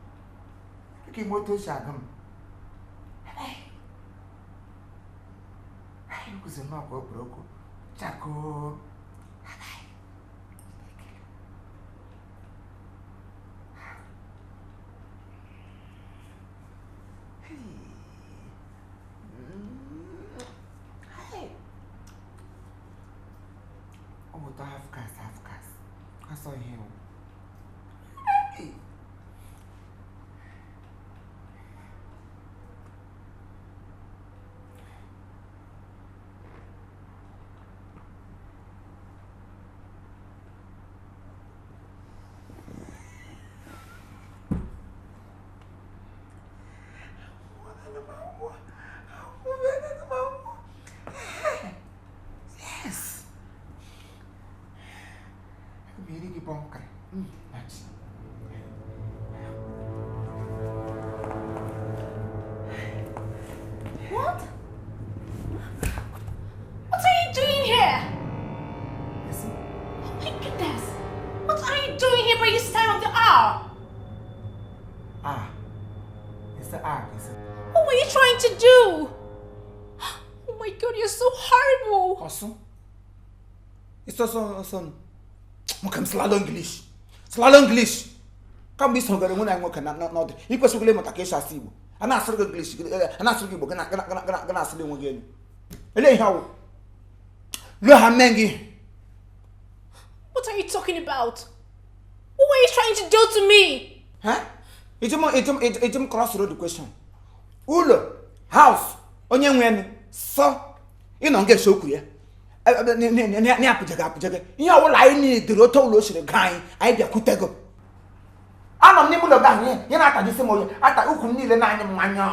Keep motor shagam. Hey! I was a knock or broke. Chaco. Half cast. I saw him. Hey. Yes. Really bonker. That's What? What are you doing here? listen. Oh my goodness. What are you doing here by this time of the hour? It's the R. What were you trying to do? Oh my god, you're so horrible. Awesome. It's also Mukam Slalo English. Come be so good when I work and not. You can really Matakesha Sibu. And I saw English. And I saw you gonna see them again. Anyhow, Lohamengi. What are you talking about? What were you trying to do to me? Huh? It's crossroad question. Ulo, house, onye so, you don't get so queer. Ni apụjaga ihe ọbụla anyị na-edere otu ụlọ osiri ga anyị bịa kwutego anọ m n'ime ụlọ ga ahụ ya na-atajisi m oyi ata ukwu niile na-anyị mmanya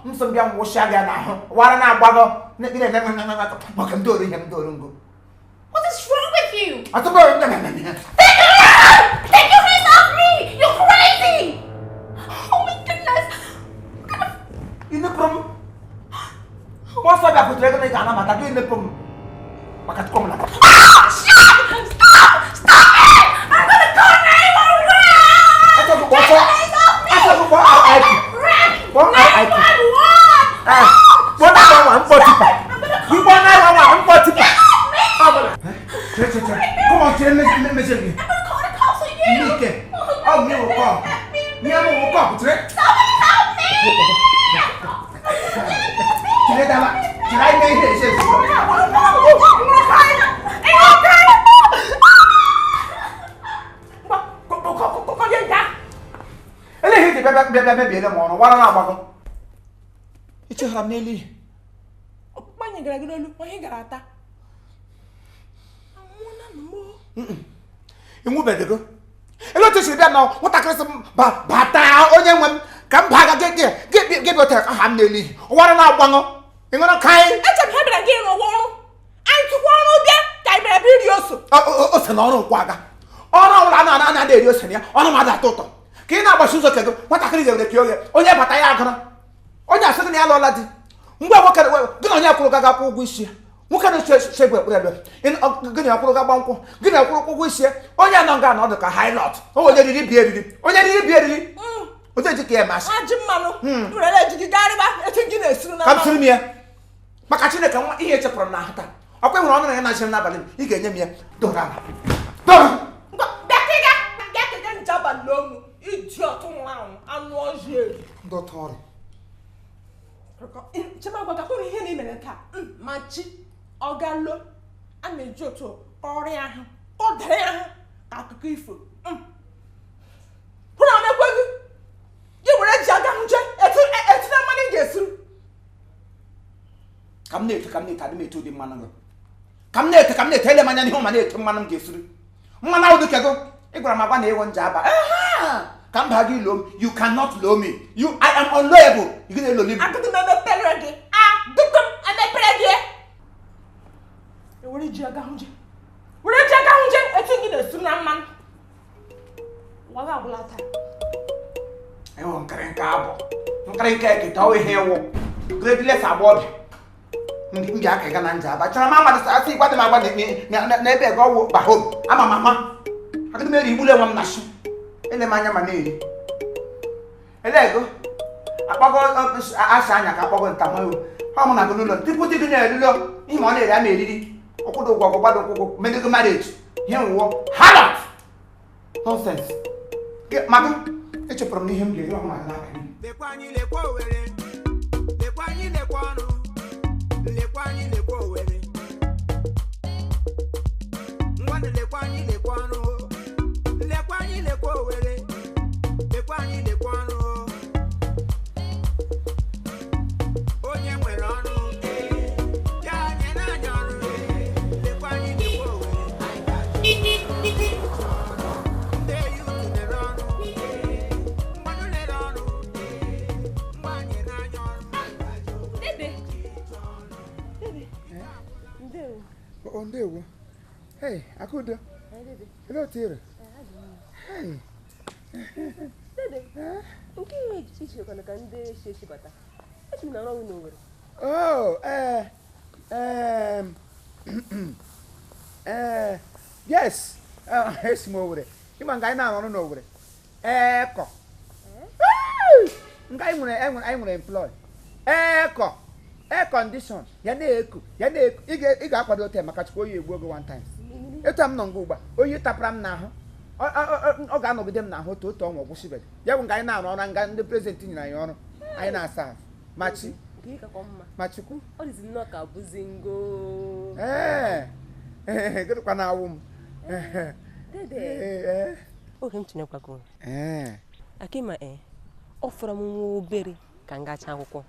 nso mbịa nwụsịa gị n'ahụ wara na-agbago n'ekpere maka ndị ori ihe ndị ori ngo. What is wrong with you? Take your hands off me! You're crazy! Oh my goodness! You know bịa mebiele m ọrụ wara na-agbago icheghara m n'elu ihe ọkpụkpa anyị gara gị n'olu onye gara ata ịnwụbedego ele otu siri bịa na nwatakịrị sị m bata onye nwe m ka m baga gị bịọtara aha m n'elu ihe wara na-agbago ịṅụrụ ka anyị eche m ha bịara gị rụwa ọrụ anyị tụkwa ọrụ bịa ka anyị bịara bịa iri ose na ọrụ nkwa aga ọrụ ọbụla a na-ada eri ose na ya ọnụ mmadụ atọ ụtọ ka ị na-agbachi ụzọ kego nwatakịrị ga-ere pịa oge onye bata ya agụrụ onye asị gị na ya lụọla di mgbe nwoke gị na onye akwụrụ gaga akwụ ụgwọ isi ya nwoke na-echegbu ekpere ebe gị na akwụrụ gagba nkwụ gị na akwụrụ ụgwọ isi ya onye nọ nga nọdụ ka hailọt onye riri bịa eriri onye riri bịa eriri otu eji ka ya masị ajị mmanụ nwere ejiji garịba etu gị na-esuru na ka m siri m ya maka Chineke nwa ihe echepụrụ m na ahụ taa ọkwa nwere ọnụ na ya na-achị m n'abalị m ị ga-enye m ya doro ala doro bịakịga nje abalị n'onu iji ọtụ nwaanwụ anụ ọjị eri ndọta ọrụ chemagwa gakwuru ihe na imere taa ma chi ọgalo a na-eji otu ọrịa ahụ ọdịrị ahụ ka akụkọ ifo hụrụ ọ na-ekweghị gị were ji aga nje etinye mmanụ ị ga-esuru ka m na-ete adị m ete ụdị mmanụ gị ka m na-ete ele m anya n'ihe ọma na-ete mmanụ m ga-esuru mmanụ ahụ dịka gị ị gwara m agwa na ịwọ nje aba ka m baa gị loo m you cannot low me I am unlowable ị gị na-eloli m agụdị m emepere gị dịkọ m emepere gị were ji aga nje etu gị na-esuru na mmanụ waga agwụla taa ịhụ nkịrịnka abụ nkịrịnka eketa ọ ihe ịwụ grediles agba ọbịa m ji aka ga na nje aba chọrọ m amadị asị ịgwa dị m agba n'ebe ego ọwụ bahom ama m ama agịdị m eri igbule nwa m na shi ele m anya ma na-eri ele ego akpọgo asha anya ka akpọgo ntamanụ ọ mụ na gị n'ụlọ tupu di gị na-erilo ihe ma ọ na-eri ama eriri ọkwụdo ụgwọ ọgwụ gbado ụkwụkwụ medego marriage ihe nwụọ halat nonsens maka echepụrụ m n'ihe m ga-eri ọhụrụ n'aka lekwa anyị lekwa Owere lekwa anyị lekwa ọnụ lekwa anyị lekwa Owere ngwanụ lekwa anyị lekwa ọnụ lekwa anyị lekwa Owere lekwa anyị lekwa ọnụ onye nwere ọnụ ya nyere anyị ọrụ lekwa anyị lekwa Owere ndị yutu lere ọrụ mmanụ lere ọrụ mgbanye n'anya ọrụ ndewo hey akudo ele otu ire hey Dede, nke ihe echiche chekwana ka ndị echi bata. Echi na ọrụ n'Owere. oh yes esi m Owere ịma nga anyị na-arụ n'Owere ekọ nga anyị nwere employ ekọ air condition ya na-eku ị ga-akwado hotel maka chukwu oyi egbu oge one time etu m nọ nga ugba oyi tapara m n'ahụ ọ ga-anọgide m n'ahụ otu ọnwa gwụsịbeghị ya bụ nga anyị na-arụ ọrụ nga ndị prezidenti nyere anyị ọrụ anyị na-asa ma chukwu ọ dịzi nnọọ ka bụzi ngo gịnịkwa na-awụ m oge m tinyekwago akịma ọ fọrọ m nwa obere ka m gacha akwụkwọ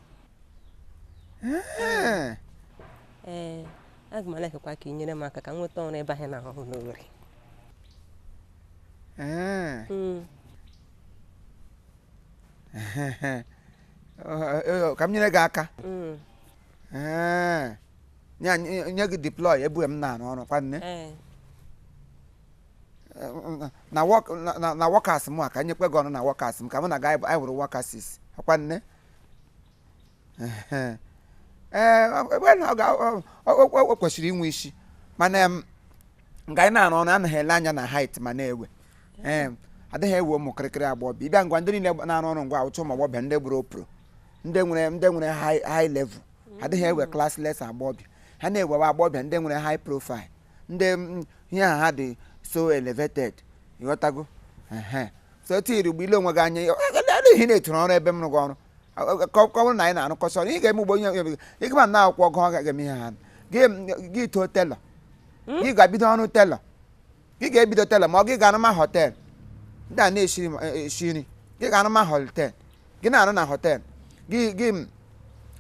aga m alekekwa ka ị nyere m aka ka m nweta ọrụ ebe ahịa na-ahụ n'Owere ka m nyere gị aka nye gị deploy ebue m na-arụ ọrụ kwanne na workers m a ka nyekwe gị ọrụ na workers m ka mụ na gị anyị wụrụ workers kwanne o kwesịrị inwe isi mana nga anyị na-arụ ọrụ anaghị ele anya na height ma na-ewe adịghị ewe ụmụ kịrịkịrị agbọbịa ịbịa ngwa ndị niile na-arụ ọrụ ngwa ụcha ụmụ agbọbịa ndị gburu opro ndị nwere high level adịghị ewe classless agbọbịa ha na-ewewe agbọbịa ndị nwere high profile ndị ihe ha dị so elevated ịghọtago so tiri ugbo ile onwe gị anya ihe na-eturu ọrụ ebe m rụgụ ọrụ ka ọ bụrụ na anyị na-arụkọsị ọrụ ị ga-eme ugbo onye ịgama na akwụkwọ ọgụ ọ ga-eme ihe ha gị too telọ gị ga-ebido ọrụ telọ gị ga-ebido telọ ma ọ gị ga-arụma họtel ndị a na-esi nri gị ga-arụ ma hotel gị na-arụ na hotel gị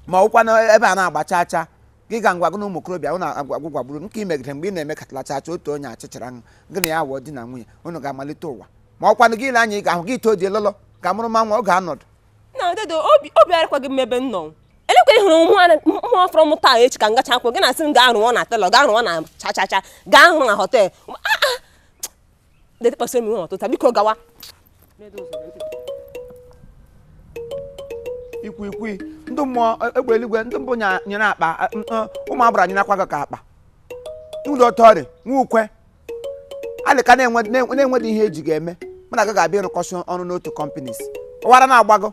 ma ọkwa na ebe a na-agba chacha gị ga ngwa gị na ụmụ okorobịa unu agwagwagburu nke imegide mgbe ị na-eme katala chacha otu onye achịchara gị na ya wụọ di na nwunye unu ga-amalite ụwa ma ọkwa na gị ile anya ị ga-ahụ gị ito dị lọlọ ga-amụrụ ma nwa ọ ga-anọdụ na dedo obi arịkwaghị m ebe nnọọ elekwa ịhụrụ ụmụ afọrọ m taa echi ka m gacha akwụkwọ gị na-asị m gaa rụọ na telọ gaa rụọ na chachacha gaa hụ na họtel detepasịrị m iwe ọtụta biko gawa ikwu ndị mmụọ egbe eluigwe ndị mbụ nyere akpa ụmụ agbara nyerakwa gị ka akpa ụlọ ọtọrị nwa ukwe alịka na-enwedị ihe eji ga-eme mụ na gị ga-abịa ịrụkọsị ọrụ n'otu companies ụwara na-agbago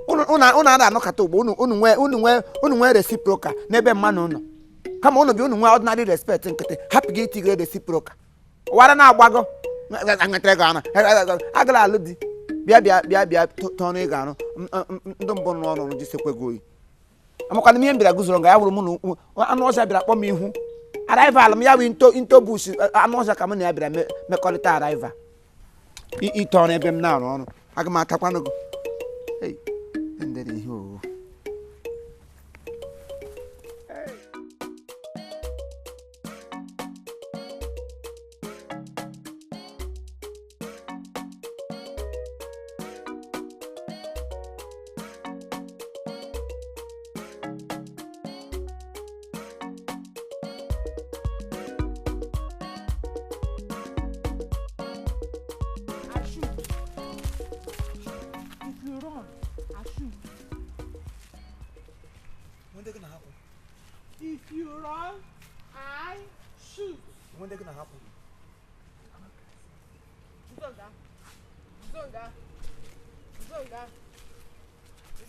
unu a anọkọta ugbo unu nwee reciprocal n'ebe mmanụ nọ kama unu bi unu nwee ordinary respect nkịtị hapụ gị itigre reciprocal ụwara na-agbago agala alụ di bịa tọọnụ ị ga-arụ ndị mbụ nrụ ọrụ jisekwego oyi amakwana m ihe m bịara guzoro nga ya wụrụ m na anụ ọzọ bịara kpọ m ihu arrival m ya bụ into bush anụ ọzọ ka m na ya bịara mekọrịta arrival ite ọrụ ebe m na-arụ ọrụ aga m atakwanụ gị ndere ihe owu If you run, I shoot. When they're gonna happen?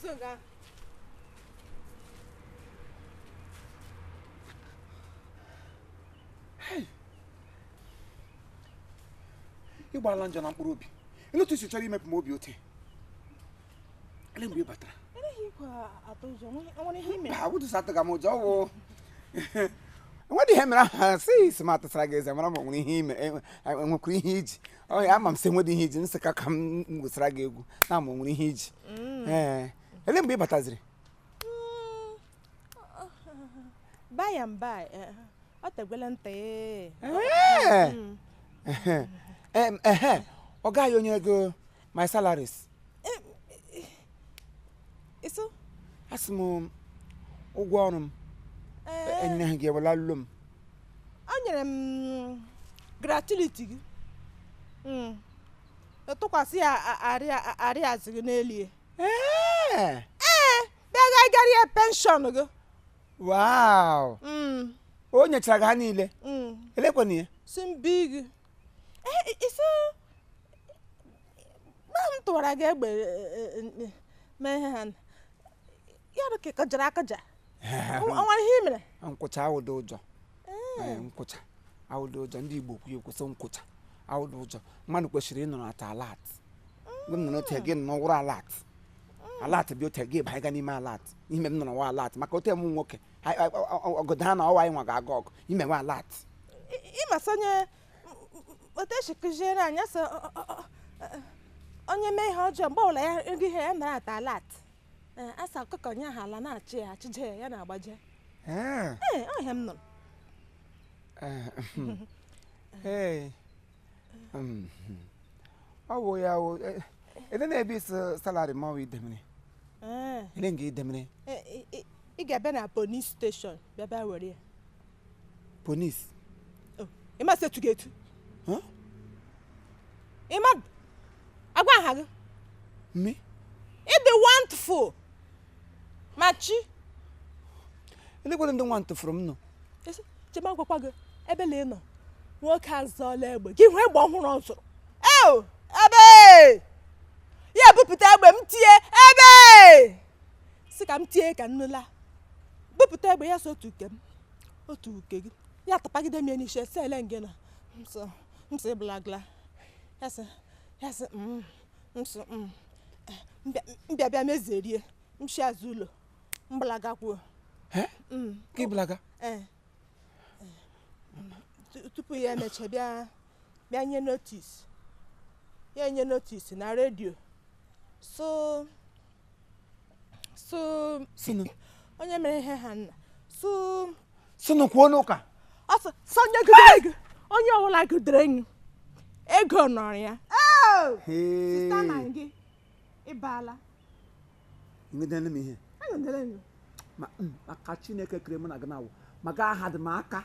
Zonga. Hey! You balance on Ampurubi. You know, to show you more beauty. Let me better. I want to hear me. I would start to go to what do you have? See, smart as I guess I'm only him. I'm going to oh, I'm saying what he didn't say. Come with Raggy. I'm only hitch. Let me be battery. By and by. What a galante. Oh, guy, you go. My salaries. So? As mom. Oh, go on. And then give a lum. I gratuity. The Tokasi areas nearly. Then I got a pension. Wow. Oh, you try Hanile. Elecony. Some big. It's a man to what I get man. You're a kick a jackaja. I want him. Uncle Chow Dojo. Uncle I will do Jandibu, you could some coach. I will do man question on at a lot. We not again no a lot. A lot of beauty give Haganima lot. You may know a lot. Macote moon walk. I go down all I want a gog. You may want a lot. Ima Sonia, what is she could and yes, on your may hold your ball and give her that a lot. As a cook on your halana chair, today, and a budget. I am not. Hey. Oh, yeah. And then there be salary more with them. It didn't give them. It got been a police station. Baba, Police. Oh, you must have to get. Huh? Emma, I want her. Me? It be wonderful. Machi. And they wouldn't want to from no. Yes, Jamago, Ebelino. Work has all labor. Give her one also. Oh, Abe! Yeah, put them tea, Abe! Sick, I'm take and Nula. Put them yes, so to them. Or to gig. Yeah, to pack them any share, sell and get so. I'm say blagla. Yes, yes, so, Baby, I'm a zeddy. I'm sure Zulu. Blagapo. Eh? Keep blaga. To put your nature, be your notice. Your notice in our radio. So onye mere ihe ha nna Sunu kwuo n'ụka. Ọsọ sonye gidere ego onye ọwụla gidere enyi ego nọrọ ya sista na gị ịbala Ngedele m ihe. aṅụdere enyi Maka Chineke kere m na gị na-awụ maka aha dị m aka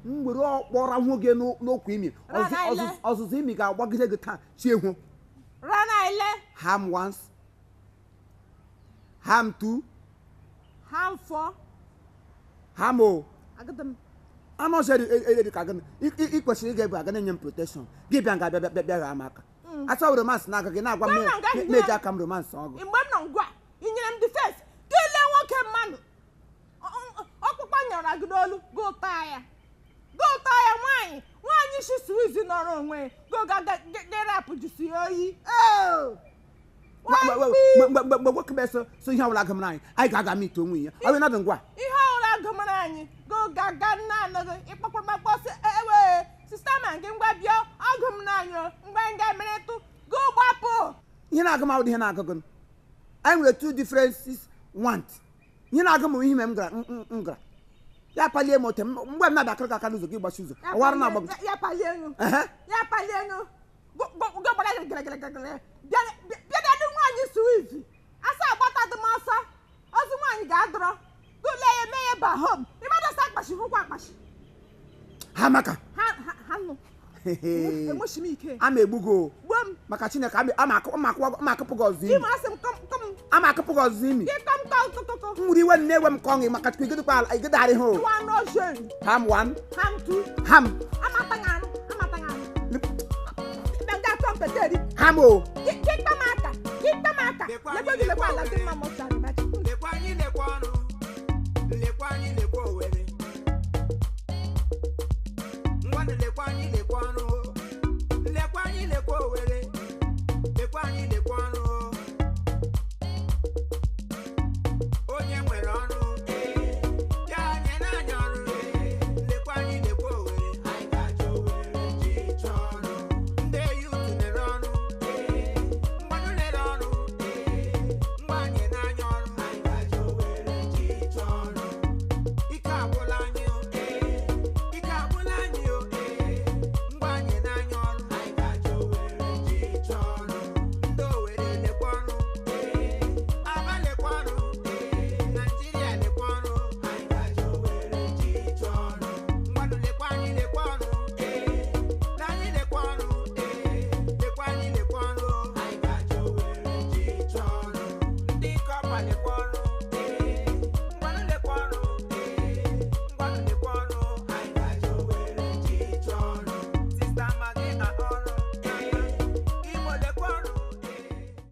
m were ọkpọra nwoke n'okwu imi ọzụzụ imi ga-agbagide gị taa chi ehwu. Rana ile Ham once, ham two, ham four ham o. agadam Anọ sị edi ka gị ị kwesịrị ịga ebe a ga na-enye m protection gị bịa nga bịa ga amaka asa romance na aka gị na-agwa m meji aka m romance ọgụ mgbe m nọ ngwa inyere m defense kele nwoke mmadụ ọkpụkpa nyara gị n'olu gụta ya nwaanyị shisuru izi nọrọ onwe gogarapụ jisi oyi mgbe nwoke bụ so ihe ọbụla agụmara anyị ga-aga m ite onwe ya ọ bụ nadụ ngwa ihe ọbụla agụmara anyị gogaga naanọghị ịkpakpọmakpọsị ewe sista ma gị ngwa bịa agụmara anyị mgbe anyị ga-emeretụ go gbapụ ihe na-agụ m awụ ihe na-agụgụ anyị nwere two differences want ihe na-agụ m ihe ime m gara ya palie m ote mgbe m na-abịa aka n'ụzọ gị gbachi ụzọ ọwara na agba ya palie enu gogbara gịrịgịrịgịrịgịrị bịadadị nwaanyị suwizi asa agbata dị m ọsọ ozi nwaanyị ga-adọrọ gụle ya eme ya bahom ịmadọsa akpachi hụkwa akpachi ha maka ha nụ enwechi m ike ama egbugo gbuo m maka Chineke ama akụpụ gị ọzọ gị imi ma asị m kọm ama akụpụ gị ọzọ imi gị tọtụtụtụ m nwere iwe na-ewe m ka ọṅụ maka Chukwu igedekwa ala igedegharị ha o iwa n'ojen ham one ham tu ham amataghị peteri ham o kita maka lekwe gị lekwa ala dị mma mọchara machi lekwa anyị lekwa ọnụ lekwa anyị lekwa owere ngwanụ lekwa anyị lekwa ọnụ lekwa anyị lekwa owere lekwa anyị lekwa ọnụ